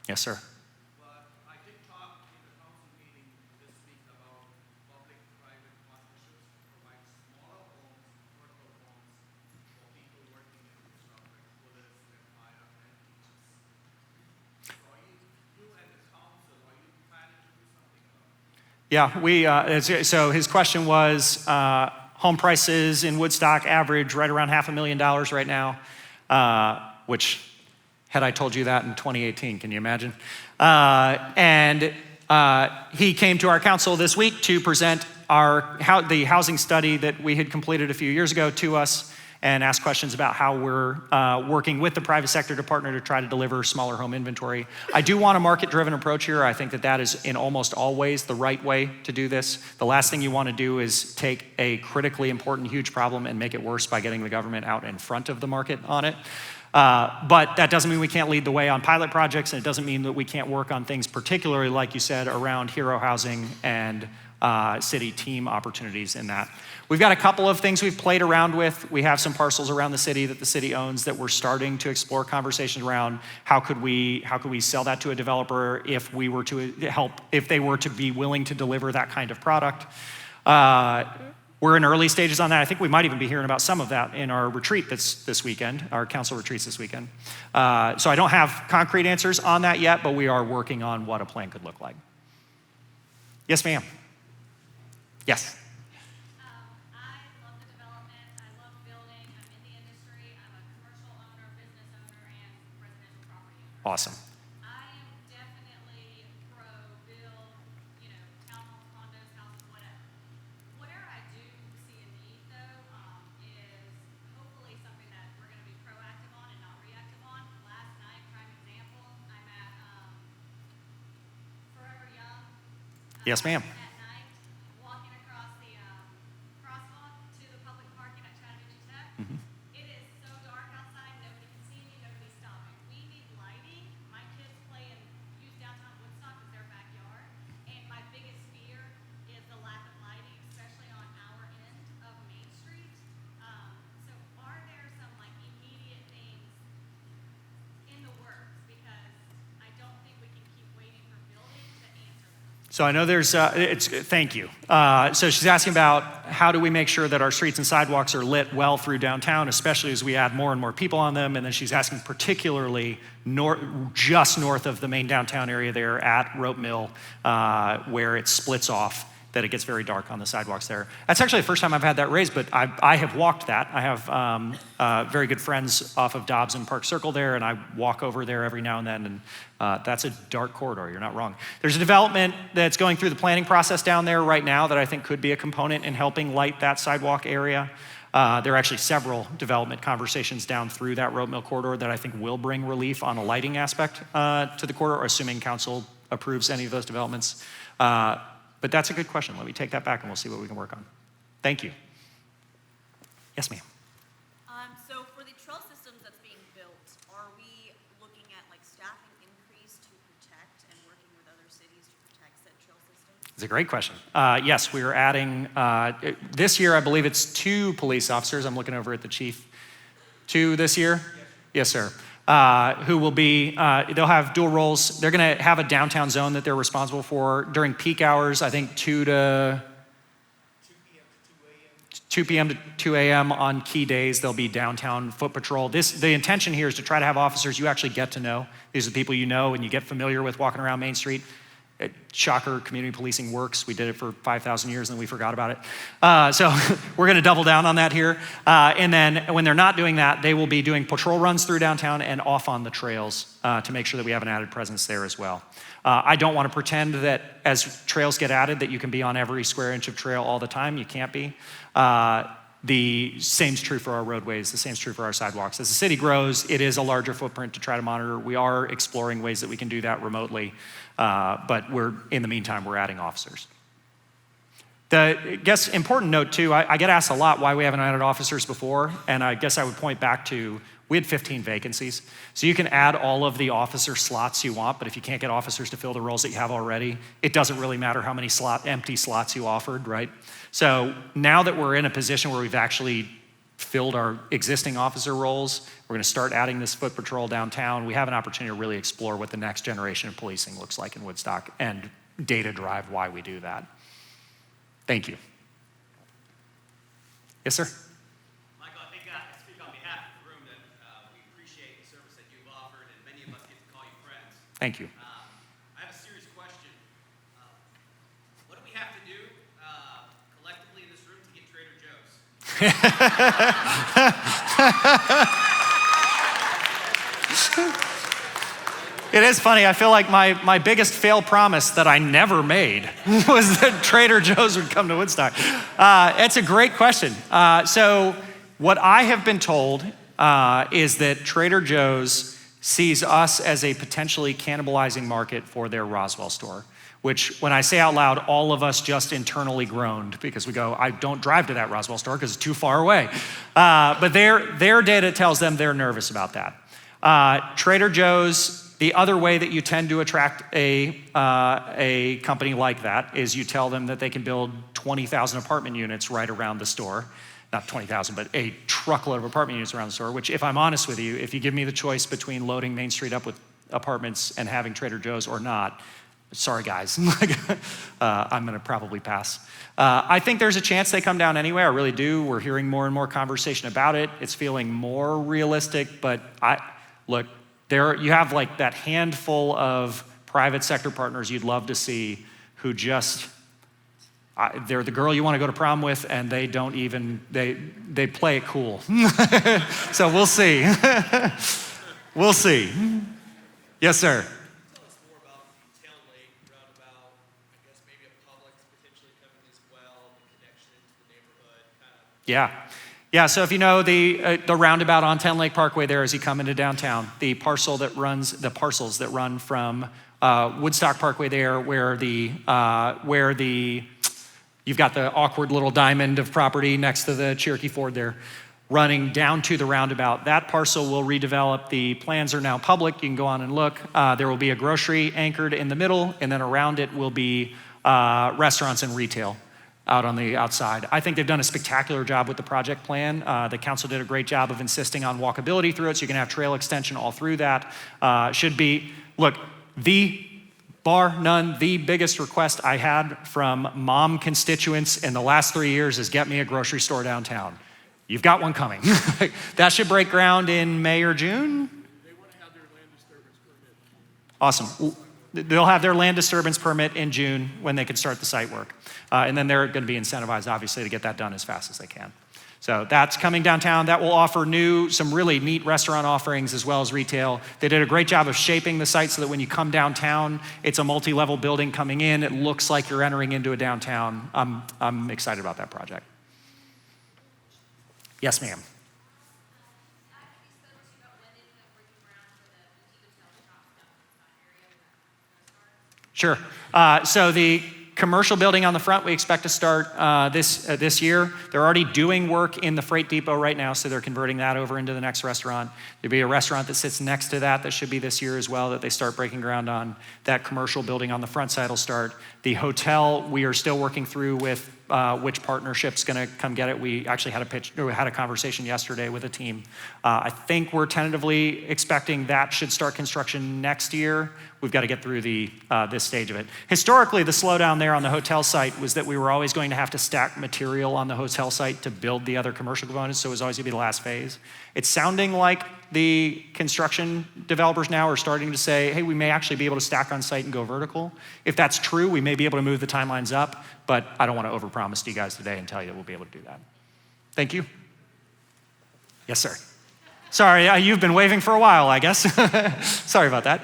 Speaker 2: Yes, sir.
Speaker 5: But I did talk in the council meeting this week about public-private partnerships to provide smaller homes, affordable homes for people working in construction, builders, and fire and teachers. So are you and the council, are you planning to do something about it?
Speaker 2: Yeah, so his question was, home prices in Woodstock average right around $500,000 right now, which, had I told you that in 2018, can you imagine? And he came to our council this week to present the housing study that we had completed a few years ago to us and ask questions about how we're working with the private sector to partner to try to deliver smaller home inventory. I do want a market-driven approach here. I think that is in almost all ways the right way to do this. The last thing you want to do is take a critically important, huge problem and make it worse by getting the government out in front of the market on it. But that doesn't mean we can't lead the way on pilot projects, and it doesn't mean that we can't work on things, particularly, like you said, around hero housing and city team opportunities in that. We've got a couple of things we've played around with. We have some parcels around the city that the city owns that we're starting to explore conversations around. How could we sell that to a developer if we were to help, if they were to be willing to deliver that kind of product? We're in early stages on that. I think we might even be hearing about some of that in our retreat this weekend, our council retreats this weekend. So I don't have concrete answers on that yet, but we are working on what a plan could look like. Yes, ma'am. Yes.
Speaker 3: I love the development. I love building. I'm in the industry. I'm a commercial owner, business owner, and residential property owner.
Speaker 2: Awesome.
Speaker 3: I am definitely pro-build, townhomes, condos, houses, whatever. Whatever I do see a need, though, is hopefully something that we're going to be proactive on and not reactive on. Last night, prime example, I'm at Forever Young.
Speaker 2: Yes, ma'am.
Speaker 3: At night, walking across the crosswalk to the public parking at Chattanooga Tech. It is so dark outside, nobody can see me, nobody's stopping. We need lighting. My kids play and use downtown Woodstock as their backyard, and my biggest fear is the lack of lighting, especially on our end of Main Street. So are there some immediate things in the works? Because I don't think we can keep waiting for building to answer them.
Speaker 2: So I know there's, thank you. So she's asking about how do we make sure that our streets and sidewalks are lit well through downtown, especially as we add more and more people on them. And then she's asking particularly just north of the main downtown area there at Rope Mill, where it splits off, that it gets very dark on the sidewalks there. That's actually the first time I've had that raised, but I have walked that. I have very good friends off of Dobbs and Park Circle there, and I walk over there every now and then, and that's a dark corridor, you're not wrong. There's a development that's going through the planning process down there right now that I think could be a component in helping light that sidewalk area. There are actually several development conversations down through that Rope Mill corridor that I think will bring relief on a lighting aspect to the corridor, assuming council approves any of those developments. But that's a good question. Let me take that back and we'll see what we can work on. Thank you. Yes, ma'am.
Speaker 8: So for the trail systems that's being built, are we looking at staffing increase to protect and working with other cities to protect said trail systems?
Speaker 2: It's a great question. Yes, we are adding, this year I believe it's 2 police officers. I'm looking over at the chief. 2 this year? Yes, sir. Who will be, they'll have dual roles. They're going to have a downtown zone that they're responsible for during peak hours, I think 2 p.m. to 2 a.m. on key days. There'll be downtown foot patrol. The intention here is to try to have officers you actually get to know. These are the people you know and you get familiar with walking around Main Street. Shocker, community policing works. We did it for 5,000 years and then we forgot about it. So we're going to double down on that here. And then when they're not doing that, they will be doing patrol runs through downtown and off on the trails to make sure that we have an added presence there as well. I don't want to pretend that as trails get added that you can be on every square inch of trail all the time. You can't be. The same's true for our roadways. The same's true for our sidewalks. As the city grows, it is a larger footprint to try to monitor. We are exploring ways that we can do that remotely. But in the meantime, we're adding officers. I guess important note too, I get asked a lot why we haven't added officers before, and I guess I would point back to, we had 15 vacancies. So you can add all of the officer slots you want, but if you can't get officers to fill the roles that you have already, it doesn't really matter how many empty slots you offered, right? So now that we're in a position where we've actually filled our existing officer roles, we're going to start adding this foot patrol downtown. We have an opportunity to really explore what the next generation of policing looks like in Woodstock and data drive why we do that. Thank you. Yes, sir?
Speaker 10: Michael, I think I speak on behalf of the room that we appreciate the service that you've offered, and many of us get to call you friends.
Speaker 2: Thank you.
Speaker 10: I have a serious question. What do we have to do collectively in this room to get Trader Joe's?
Speaker 2: It is funny. I feel like my biggest failed promise that I never made was that Trader Joe's would come to Woodstock. It's a great question. So what I have been told is that Trader Joe's sees us as a potentially cannibalizing market for their Roswell store, which when I say out loud, all of us just internally groaned because we go, I don't drive to that Roswell store because it's too far away. But their data tells them they're nervous about that. Trader Joe's, the other way that you tend to attract a company like that is you tell them that they can build 20,000 apartment units right around the store. Not 20,000, but a truckload of apartment units around the store, which if I'm honest with you, if you give me the choice between loading Main Street up with apartments and having Trader Joe's or not, sorry guys, I'm gonna probably pass. I think there's a chance they come down anyway, I really do. We're hearing more and more conversation about it. It's feeling more realistic, but look, you have like that handful of private sector partners you'd love to see who just, they're the girl you want to go to prom with, and they don't even, they play it cool. So we'll see. We'll see. Yes, sir.
Speaker 10: Tell us more about the Town Lake roundabout. I guess maybe a Publix potentially coming as well, the connection into the neighborhood, kind of.
Speaker 2: Yeah, so if you know the roundabout on Town Lake Parkway there as you come into downtown, the parcels that run from Woodstock Parkway there where you've got the awkward little diamond of property next to the Cherokee Ford there, running down to the roundabout. That parcel will redevelop. The plans are now public. You can go on and look. There will be a grocery anchored in the middle, and then around it will be restaurants and retail out on the outside. I think they've done a spectacular job with the project plan. The council did a great job of insisting on walkability through it, so you can have trail extension all through that. Should be, look, bar none, the biggest request I had from mom constituents in the last 3 years is get me a grocery store downtown. You've got one coming. That should break ground in May or June.
Speaker 6: They want to have their land disturbance permit.
Speaker 2: Awesome. They'll have their land disturbance permit in June when they can start the site work. And then they're going to be incentivized, obviously, to get that done as fast as they can. So that's coming downtown. That will offer some really neat restaurant offerings as well as retail. They did a great job of shaping the site so that when you come downtown, it's a multi-level building coming in. It looks like you're entering into a downtown. I'm excited about that project. Yes, ma'am. Sure. So the commercial building on the front, we expect to start this year. They're already doing work in the freight depot right now, so they're converting that over into the next restaurant. There'll be a restaurant that sits next to that should be this year as well, that they start breaking ground on. That commercial building on the front side will start. The hotel, we are still working through with which partnership's gonna come get it. We actually had a conversation yesterday with a team. I think we're tentatively expecting that should start construction next year. We've got to get through this stage of it. Historically, the slowdown there on the hotel site was that we were always going to have to stack material on the hotel site to build the other commercial components, so it was always gonna be the last phase. It's sounding like the construction developers now are starting to say, hey, we may actually be able to stack on site and go vertical. If that's true, we may be able to move the timelines up, but I don't want to overpromise to you guys today and tell you that we'll be able to do that. Thank you. Yes, sir. Sorry, you've been waving for a while, I guess. Sorry about that.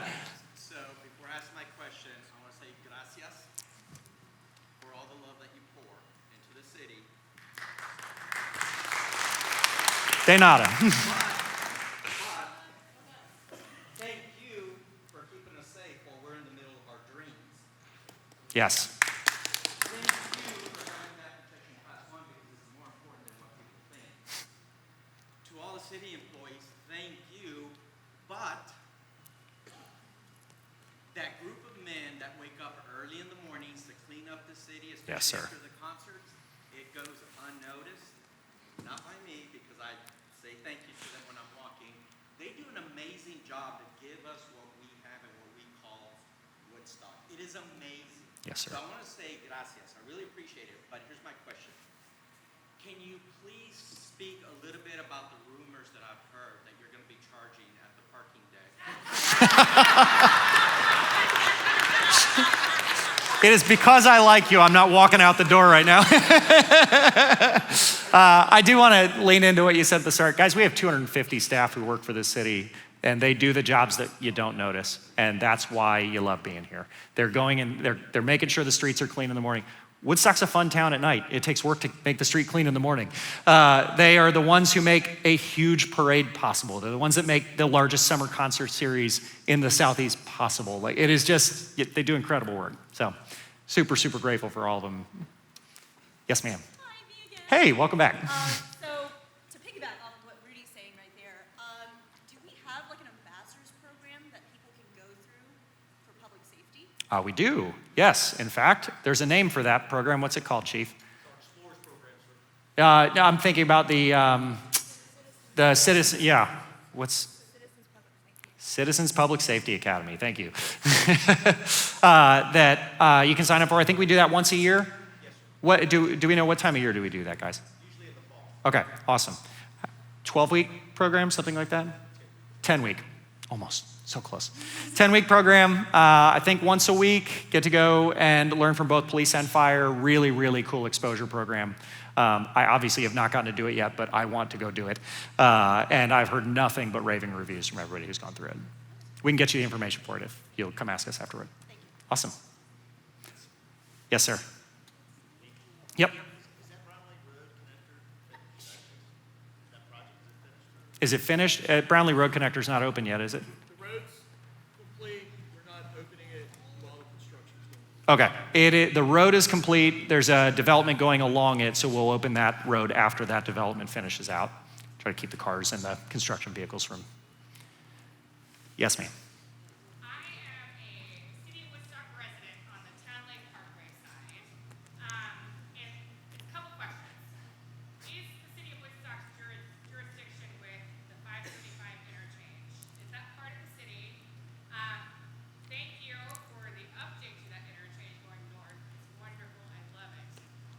Speaker 10: So before I ask my question, I want to say gracias for all the love that you pour into the city.
Speaker 2: De nada.
Speaker 10: Thank you for keeping us safe while we're in the middle of our dreams.
Speaker 2: Yes.
Speaker 10: Thank you for having that protection class 1 because this is more important than what people think. To all the city employees, thank you, but that group of men that wake up early in the mornings to clean up the city, especially
Speaker 2: Yes, sir.
Speaker 10: after the concerts, it goes unnoticed. Not by me, because I say thank you to them when I'm walking. They do an amazing job to give us what we have and what we call Woodstock. It is amazing.
Speaker 2: Yes, sir.
Speaker 10: So I want to say gracias. I really appreciate it, but here's my question. Can you please speak a little bit about the rumors that I've heard that you're going to be charging at the parking deck?
Speaker 2: It is because I like you, I'm not walking out the door right now. I do want to lean into what you said at the start. Guys, we have 250 staff who work for this city, and they do the jobs that you don't notice, and that's why you love being here. They're going in, they're making sure the streets are clean in the morning. Woodstock's a fun town at night. It takes work to make the street clean in the morning. They are the ones who make a huge parade possible. They're the ones that make the largest summer concert series in the Southeast possible. Like, it is just, they do incredible work. So super, super grateful for all of them. Yes, ma'am.
Speaker 8: Hi, me again.
Speaker 2: Hey, welcome back.
Speaker 8: So to piggyback off of what Rudy's saying right there, do we have like an
Speaker 2: We do, yes. In fact, there's a name for that program. What's it called, Chief? No, I'm thinking about the citizen, yeah, what's? Citizens Public Safety Academy, thank you. That you can sign up for. I think we do that once a year. Yes, sir. Do we know what time of year do we do that, guys? Usually in the fall. Okay, awesome. 12-week program, something like that? 10-week, almost, so close. 10-week program, I think once a week, get to go and learn from both police and fire. Really, really cool exposure program. I obviously have not gotten to do it yet, but I want to go do it. And I've heard nothing but raving reviews from everybody who's gone through it. We can get you the information for it if you'll come ask us afterward. Awesome. Yes, sir. Yep. Is it finished? Brownlee Road Connector's not open yet, is it?
Speaker 6: The road's complete, we're not opening it while the construction's going.
Speaker 2: Okay, the road is complete. There's a development going along it, so we'll open that road after that development finishes out. Try to keep the cars and the construction vehicles from. Yes, ma'am.
Speaker 3: I am a City of Woodstock resident on the Town Lake Parkway side. And it's a couple questions. Is the City of Woodstock's jurisdiction with the 575 interchange? Is that part of the city? Thank you for the update to that interchange going north. It's wonderful. I love it.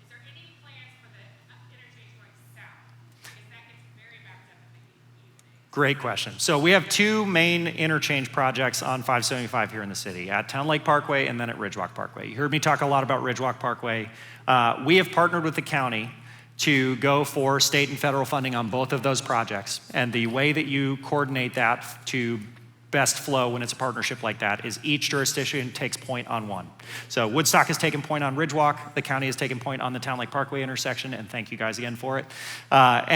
Speaker 3: Is there any plans for the interchange going south? Because that gets very backed up in the evening.
Speaker 2: Great question. So we have two main interchange projects on 575 here in the city, at Town Lake Parkway and then at Ridgewalk Parkway. You heard me talk a lot about Ridgewalk Parkway. We have partnered with the county to go for state and federal funding on both of those projects. And the way that you coordinate that to best flow when it's a partnership like that is each jurisdiction takes point on one. So Woodstock has taken point on Ridgewalk, the county has taken point on the Town Lake Parkway intersection, and thank you guys again for it. But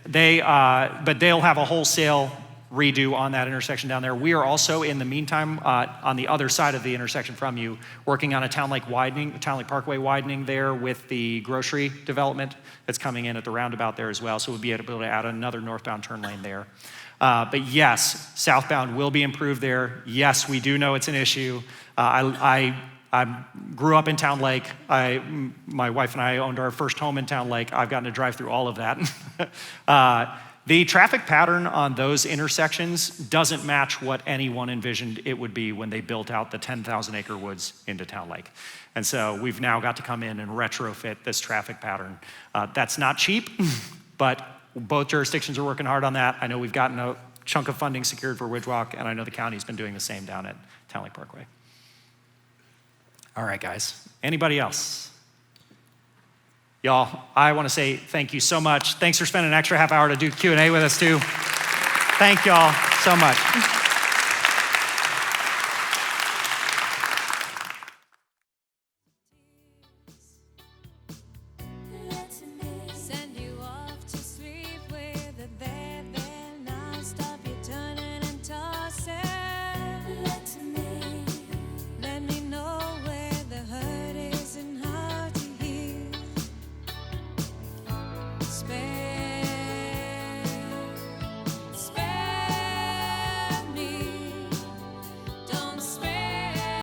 Speaker 2: they'll have a wholesale redo on that intersection down there. We are also, in the meantime, on the other side of the intersection from you, working on a Town Lake Parkway widening there with the grocery development that's coming in at the roundabout there as well. So we'll be able to add another northbound turn lane there. But yes, southbound will be improved there. Yes, we do know it's an issue. I grew up in Town Lake. My wife and I owned our first home in Town Lake. I've gotten to drive through all of that. The traffic pattern on those intersections doesn't match what anyone envisioned it would be when they built out the 10,000-acre woods into Town Lake. And so we've now got to come in and retrofit this traffic pattern. That's not cheap, but both jurisdictions are working hard on that. I know we've gotten a chunk of funding secured for Ridgewalk, and I know the county's been doing the same down at Town Lake Parkway. All right, guys. Anybody else? Y'all, I want to say thank you so much. Thanks for spending an extra half hour to do Q&A with us too. Thank y'all so much.